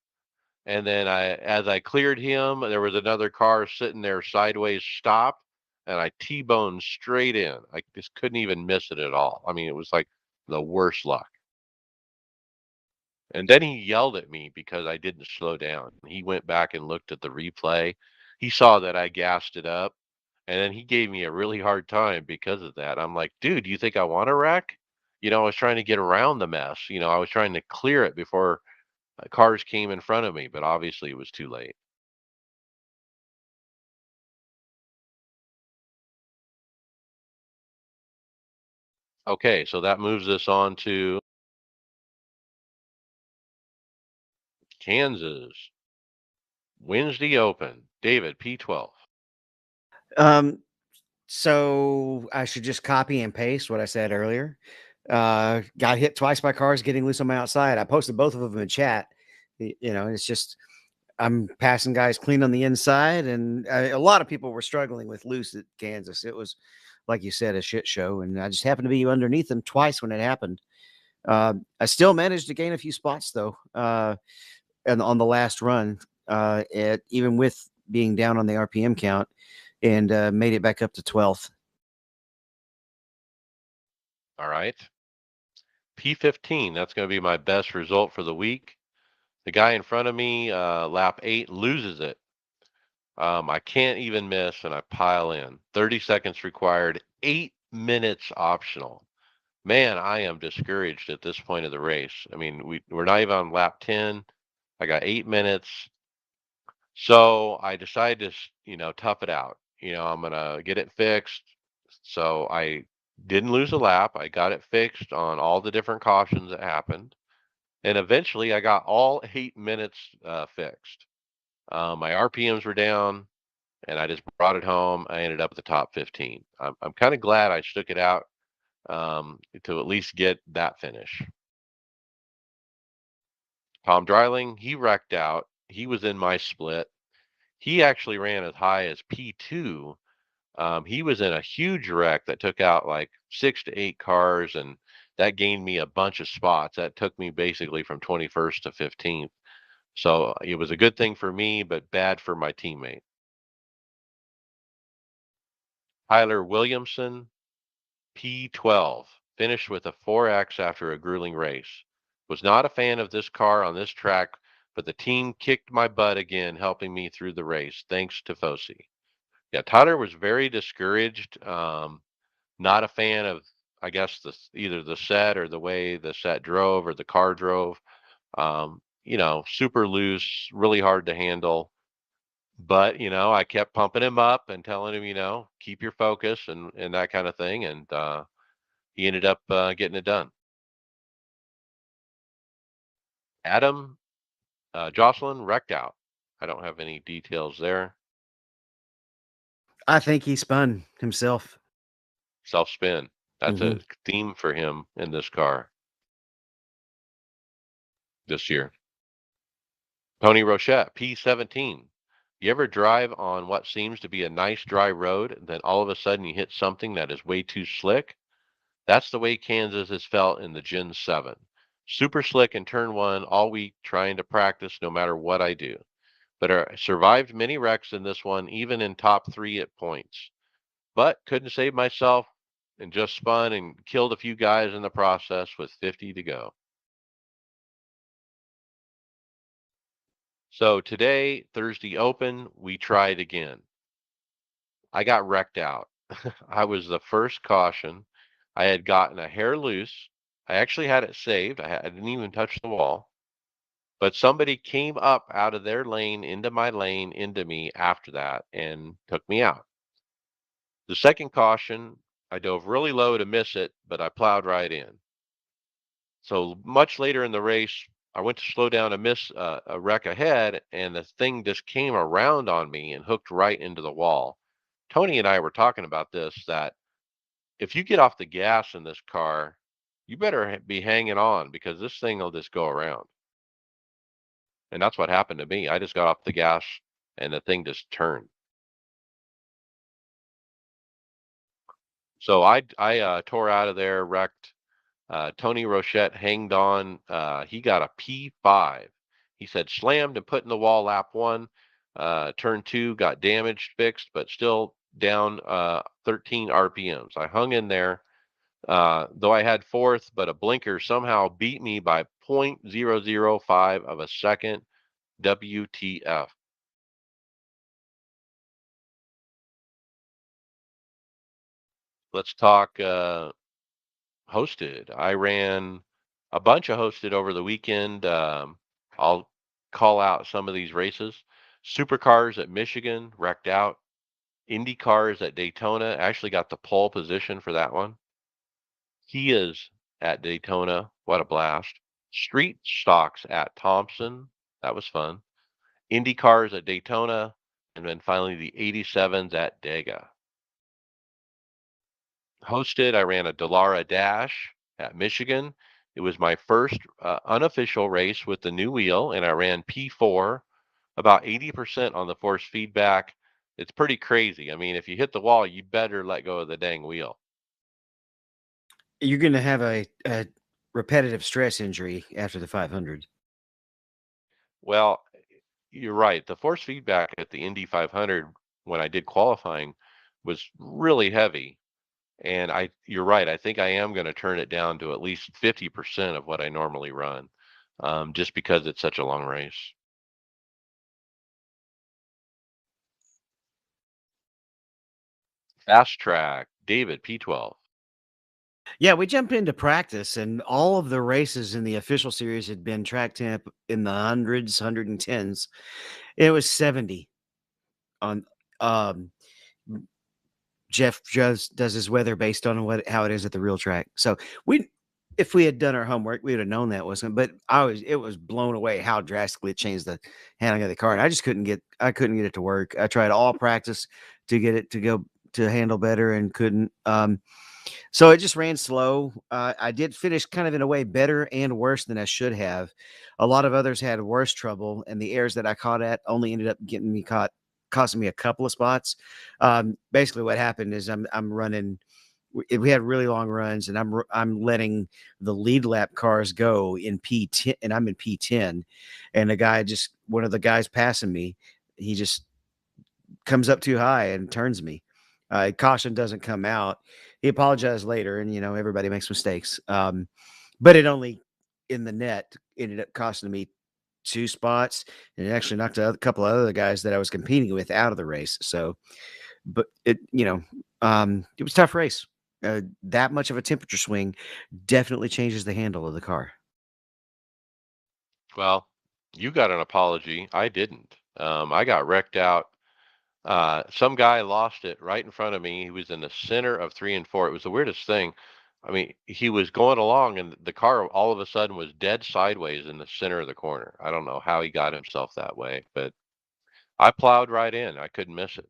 And then as I cleared him, there was another car sitting there sideways, stopped, and I T-boned straight in. I just couldn't even miss it at all. I mean, it was like the worst luck. And then he yelled at me because I didn't slow down. He went back and looked at the replay. He saw that I gassed it up, and then he gave me a really hard time because of that. I'm like, dude, do you think I want to wreck? I was trying to get around the mess. I was trying to clear it before cars came in front of me, but obviously it was too late. Okay, so that moves us on to Kansas. Wednesday Open. David, P12. Um, so I should just copy and paste what I said earlier. Got hit twice by cars getting loose on my outside. I posted both of them in chat. It's just I'm passing guys clean on the inside, and a lot of people were struggling with loose at Kansas. It was, like you said, a shit show, and I just happened to be underneath them twice when it happened. I still managed to gain a few spots though, and on the last run, even with being down on the RPM count, and made it back up to 12th. All right. P15, that's going to be my best result for the week. The guy in front of me, lap 8, loses it. I can't even miss, and I pile in. 30 seconds required, 8 minutes optional. Man, I am discouraged at this point of the race. I mean, we're not even on lap 10. I got 8 minutes. So I decided to, tough it out. I'm going to get it fixed. So I didn't lose a lap. I got it fixed on all the different cautions that happened. And eventually I got all 8 minutes fixed. My RPMs were down, and I just brought it home. I ended up at the top 15. I'm kind of glad I stuck it out to at least get that finish. Tom Dreiling, he wrecked out. He was in my split. He actually ran as high as P2. He was in a huge wreck that took out like 6 to 8 cars, and that gained me a bunch of spots. That took me basically from 21st to 15th. So it was a good thing for me, but bad for my teammate. Tyler Williamson, P12, finished with a 4X after a grueling race. Was not a fan of this car on this track, but the team kicked my butt again, helping me through the race. Thanks to Fossey. Yeah, Tyler was very discouraged. Not a fan of, I guess, either the set or the way the set drove or the car drove. Super loose, really hard to handle. But I kept pumping him up and telling him, keep your focus and that kind of thing. And he ended up getting it done. Adam Jocelyn wrecked out. I don't have any details there. I think he spun himself. Self spin. That's a theme for him in this car this year. Tony Rochette, P17. You ever drive on what seems to be a nice dry road, and then all of a sudden you hit something that is way too slick? That's the way Kansas has felt in the Gen 7. Super slick in turn 1 all week, trying to practice no matter what I do. But I survived many wrecks in this one, even in top 3 at points. But couldn't save myself and just spun and killed a few guys in the process with 50 to go. So today, Thursday Open, we tried again. I got wrecked out. I was the first caution. I had gotten a hair loose. I actually had it saved. I didn't even touch the wall. But somebody came up out of their lane into my lane into me after that and took me out. The second caution, I dove really low to miss it, but I plowed right in. So much later in the race, I went to slow down to miss a wreck ahead, and the thing just came around on me and hooked right into the wall. Tony and I were talking about this, that if you get off the gas in this car, you better be hanging on because this thing will just go around. And that's what happened to me. I just got off the gas and the thing just turned. So I tore out of there, wrecked. Tony Rochette hanged on. He got a P5. He said slammed and put in the wall lap one. Turn two got damaged, fixed, but still down 13 RPMs. I hung in there, though I had fourth, but a blinker somehow beat me by 0.005 of a second. WTF. Let's talk hosted. I ran a bunch of hosted over the weekend. I'll call out some of these races. Supercars at Michigan wrecked out. Indy cars at Daytona actually got the pole position for that one. Kias at Daytona, what a blast. Street stocks at Thompson, that was fun. Indy cars at Daytona, and then finally the 87s at Dega. Hosted, I ran a Dallara Dash at Michigan. It was my first unofficial race with the new wheel, and I ran P4, about 80% on the force feedback. It's pretty crazy. I mean, if you hit the wall, you better let go of the dang wheel. You're going to have a repetitive stress injury after the 500. Well, you're right. The force feedback at the Indy 500 when I did qualifying was really heavy. And you're right. I think I am going to turn it down to at least 50% of what I normally run, just because it's such a long race. Fast track, David P12. Yeah, we jumped into practice, and all of the races in the official series had been track temp in the hundreds, 110s. It was 70 on. Um, Jeff does his weather based on how it is at the real track. So if we had done our homework, we would have known that wasn't. But it was blown away how drastically it changed the handling of the car. And I couldn't get it to work. I tried all practice to get it to go to handle better and couldn't. So it just ran slow. I did finish kind of in a way better and worse than I should have. A lot of others had worse trouble, and the airs that I caught at only ended up costing me a couple of spots. Basically, what happened is I'm running. We had really long runs, and I'm letting the lead lap cars go in P10, and I'm in P10, and one of the guys passing me, he just comes up too high and turns me. Caution doesn't come out. He apologized later, and everybody makes mistakes. But it only in the net ended up costing me 2 spots, and it actually knocked a couple of other guys that I was competing with out of the race. So, but it was a tough race. That much of a temperature swing definitely changes the handle of the car. Well, you got an apology. I didn't. I got wrecked out. Some guy lost it right in front of me. He was in the center of 3 and 4. It was the weirdest thing. I mean, he was going along, and the car all of a sudden was dead sideways in the center of the corner. I don't know how he got himself that way, but I plowed right in. I couldn't miss it.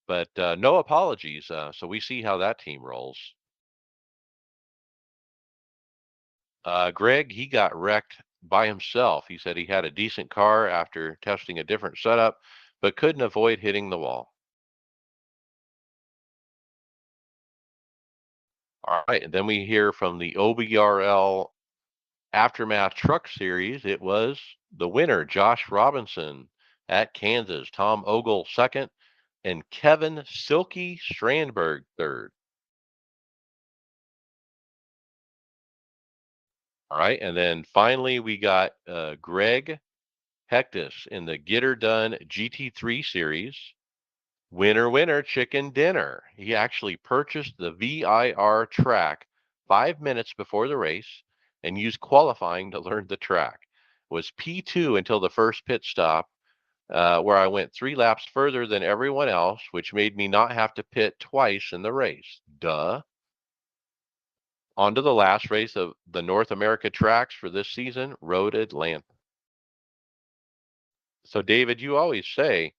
But no apologies. So we see how that team rolls. Greg, he got wrecked by himself. He said he had a decent car after testing a different setup, but couldn't avoid hitting the wall. All right, and then we hear from the OBRL Aftermath Truck Series. It was the winner, Josh Robinson at Kansas, Tom Ogle second, and Kevin Silky Strandberg third. All right, and then finally we got Greg Hectus in the Get Her Done GT3 Series. Winner, winner, chicken dinner. He actually purchased the VIR track 5 minutes before the race and used qualifying to learn the track. Was P2 until the first pit stop, where I went 3 laps further than everyone else, which made me not have to pit twice in the race. Duh. On to the last race of the North America tracks for this season, Road Atlanta. So, David, you always say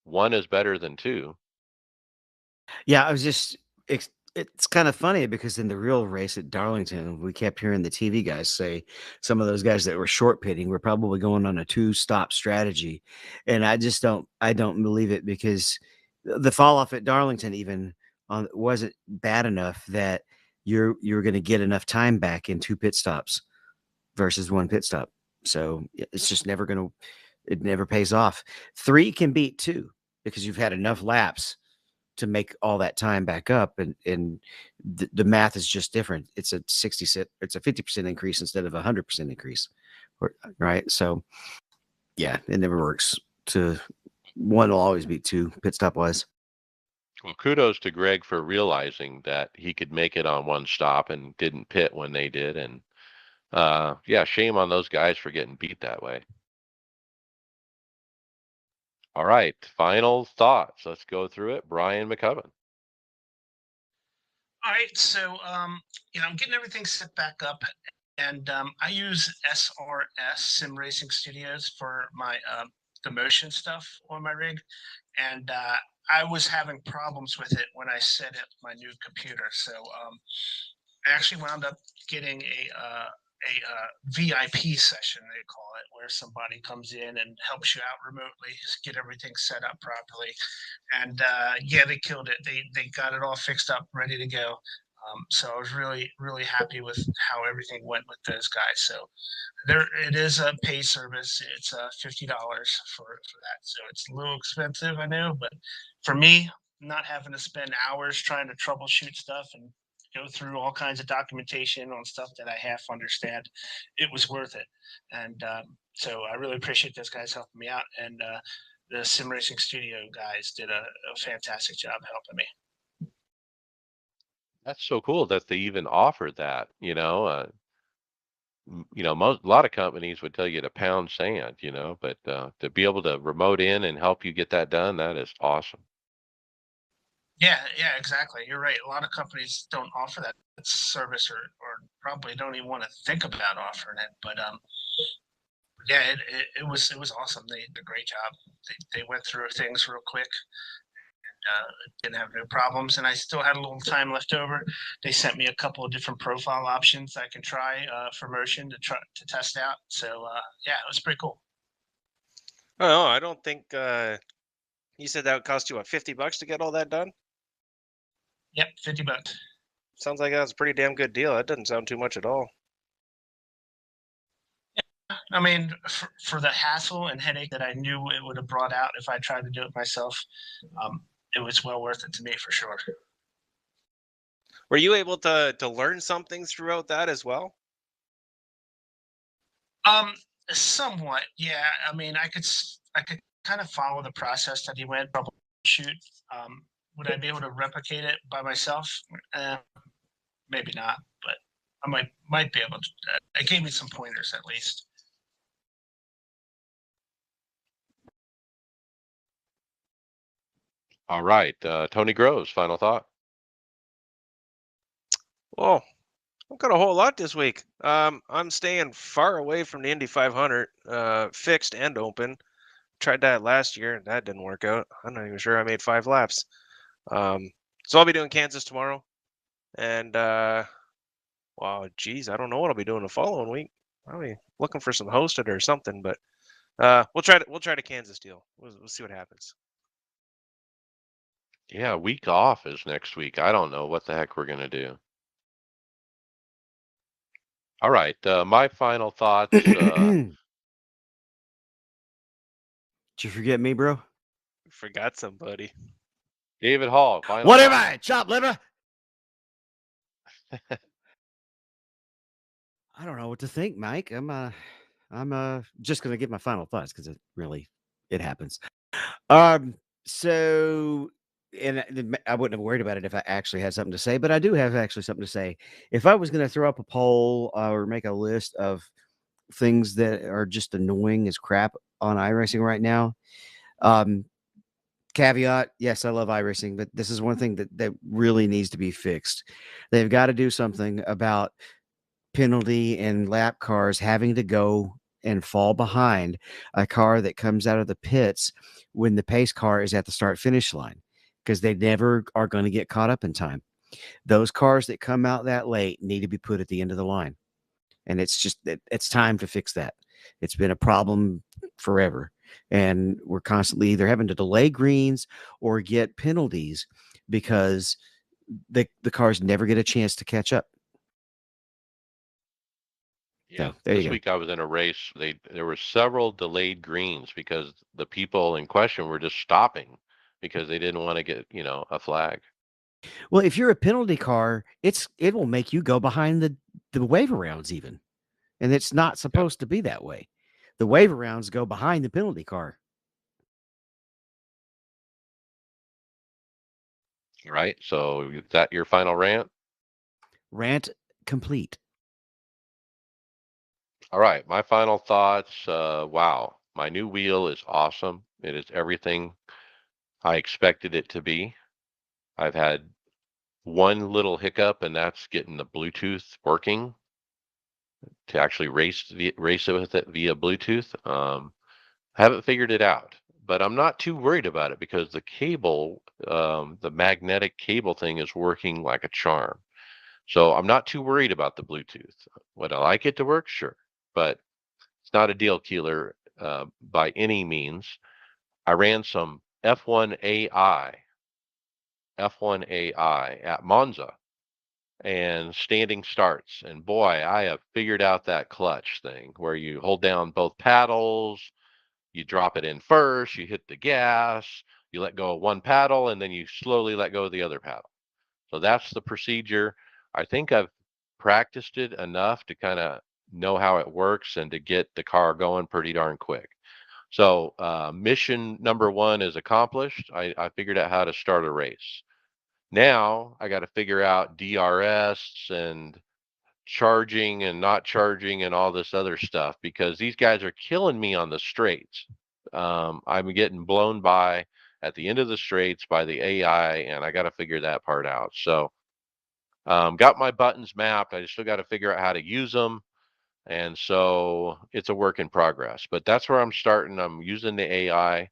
one is better than two. Yeah, I was just it's kind of funny because in the real race at Darlington, we kept hearing the TV guys say some of those guys that were short pitting were probably going on a 2-stop strategy. And I don't believe it because the fall off at Darlington even wasn't bad enough that you're going to get enough time back in 2 pit stops versus 1 pit stop. So it's just never going to it never pays off. 3 can beat 2 because you've had enough laps to make all that time back up, and the math is just different. It's a 50% increase instead of 100% increase, right? So yeah, it never works. To 1 will always beat 2 pit stop wise. Well, kudos to Greg for realizing that he could make it on 1 stop and didn't pit when they did. And yeah, shame on those guys for getting beat that way. All right, final thoughts. Let's go through it. Brian McCubbin. All right, so I'm getting everything set back up, and I use SRS Sim Racing Studios for my the motion stuff on my rig, and I was having problems with it when I set up my new computer. So I actually wound up getting a VIP session, they call it, where somebody comes in and helps you out remotely, get everything set up properly. And yeah, they killed it. They got it all fixed up, ready to go. So I was really, really happy with how everything went with those guys. So there, it is a pay service. It's $50 for that. So it's a little expensive, I know, but for me, not having to spend hours trying to troubleshoot stuff and go through all kinds of documentation on stuff that I half understand, it was worth it. And so I really appreciate those guys helping me out. And the Sim Racing Studio guys did a fantastic job helping me. That's so cool that they even offered that. A lot of companies would tell you to pound sand, but to be able to remote in and help you get that done, that is awesome. Yeah, exactly. You're right. A lot of companies don't offer that service, or probably don't even want to think about offering it. But yeah, it was awesome. They did a great job. They went through things real quick. Didn't have no problems, and I still had a little time left over. They sent me a couple of different profile options I can try for motion to test out. So yeah, it was pretty cool. Oh, I don't think you said that would cost you what, $50 to get all that done? Yep, $50. Sounds like that was a pretty damn good deal. That doesn't sound too much at all. I mean, for the hassle and headache that I knew it would have brought out if I tried to do it myself, it was well worth it to me for sure. Were you able to learn something throughout that as well? Somewhat, yeah. I mean, I could kind of follow the process that he went, troubleshoot. Would I be able to replicate it by myself? Maybe not, but I might be able to. It gave me some pointers at least. All right, Tony Groves, final thought. Oh, I've got a whole lot this week. I'm staying far away from the Indy 500, fixed and open. Tried that last year, and that didn't work out. I'm not even sure I made 5 laps. So I'll be doing Kansas tomorrow, and wow, geez, I don't know what I'll be doing the following week. I'll be looking for some hosted or something, but we'll try the Kansas deal. We'll see what happens. Yeah, week off is next week. I don't know what the heck we're gonna do. All right, my final thoughts. Did you forget me, bro? Forgot somebody. David Hall, final What am thoughts. I? Chop liver? I don't know what to think, Mike. I'm just gonna give my final thoughts because it happens. So, and I wouldn't have worried about it if I actually had something to say, but I do have actually something to say. If I was going to throw up a poll or make a list of things that are just annoying as crap on iRacing right now, caveat, yes, I love iRacing, but this is one thing that really needs to be fixed. They've got to do something about penalty and lap cars having to go and fall behind a car that comes out of the pits when the pace car is at the start finish line, because they never are going to get caught up in time. Those cars that come out that late need to be put at the end of the line. And it's just it's time to fix that. It's been a problem forever. And we're constantly either having to delay greens or get penalties because the cars never get a chance to catch up. Yeah, So, there you this go. week I was in a race. There were several delayed greens because the people in question were just stopping because they didn't want to get, a flag. Well, if you're a penalty car, it will make you go behind the waiver rounds even. And it's not supposed to be that way. The waiver rounds go behind the penalty car. Right? So is that your final rant? Rant complete. All right, my final thoughts. Wow, my new wheel is awesome. It is everything I expected it to be. I've had one little hiccup, and that's getting the Bluetooth working to actually race it with it via Bluetooth. Haven't figured it out, but I'm not too worried about it because the cable, the magnetic cable thing is working like a charm. So I'm not too worried about the Bluetooth. Would I like it to work? Sure, but it's not a deal killer by any means. I ran some F1 AI at Monza and standing starts. And boy, I have figured out that clutch thing where you hold down both paddles, you drop it in first, you hit the gas, you let go of one paddle, and then you slowly let go of the other paddle. So that's the procedure. I think I've practiced it enough to kind of know how it works and to get the car going pretty darn quick. So mission number one is accomplished. I figured out how to start a race. Now I got to figure out DRS and charging and not charging and all this other stuff because these guys are killing me on the straights. I'm getting blown by at the end of the straights by the AI, and I got to figure that part out. So, got my buttons mapped. I still got to figure out how to use them, and so it's a work in progress. But that's where I'm starting. I'm using the AI.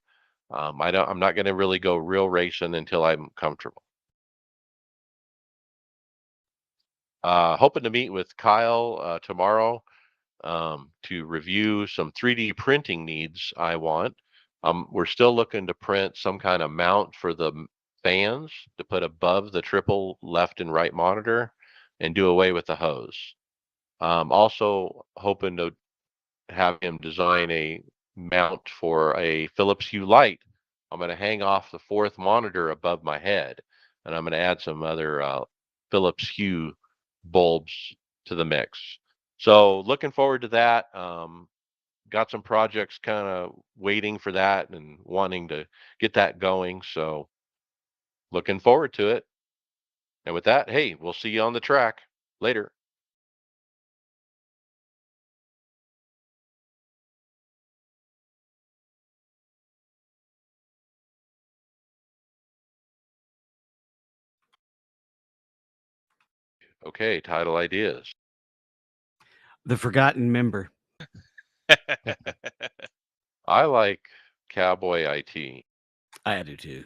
I'm not going to really go real racing until I'm comfortable. Hoping to meet with Kyle tomorrow to review some 3D printing needs I want. We're still looking to print some kind of mount for the fans to put above the triple left and right monitor and do away with the hose. Also hoping to have him design a mount for a Philips Hue light. I'm going to hang off the fourth monitor above my head, and I'm going to add some other Philips Hue bulbs to the mix. So looking forward to that. Got some projects kind of waiting for that and wanting to get that going. So looking forward to it. And with that, hey, we'll see you on the track later. Okay, title ideas. The forgotten member. I like Cowboy IT. I do too.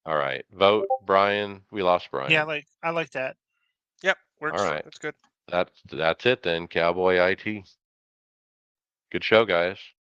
All right, vote Brian. We lost Brian. Yeah, I like that. Yep, works. All right. That's good. That's it then. Cowboy IT. Good show, guys.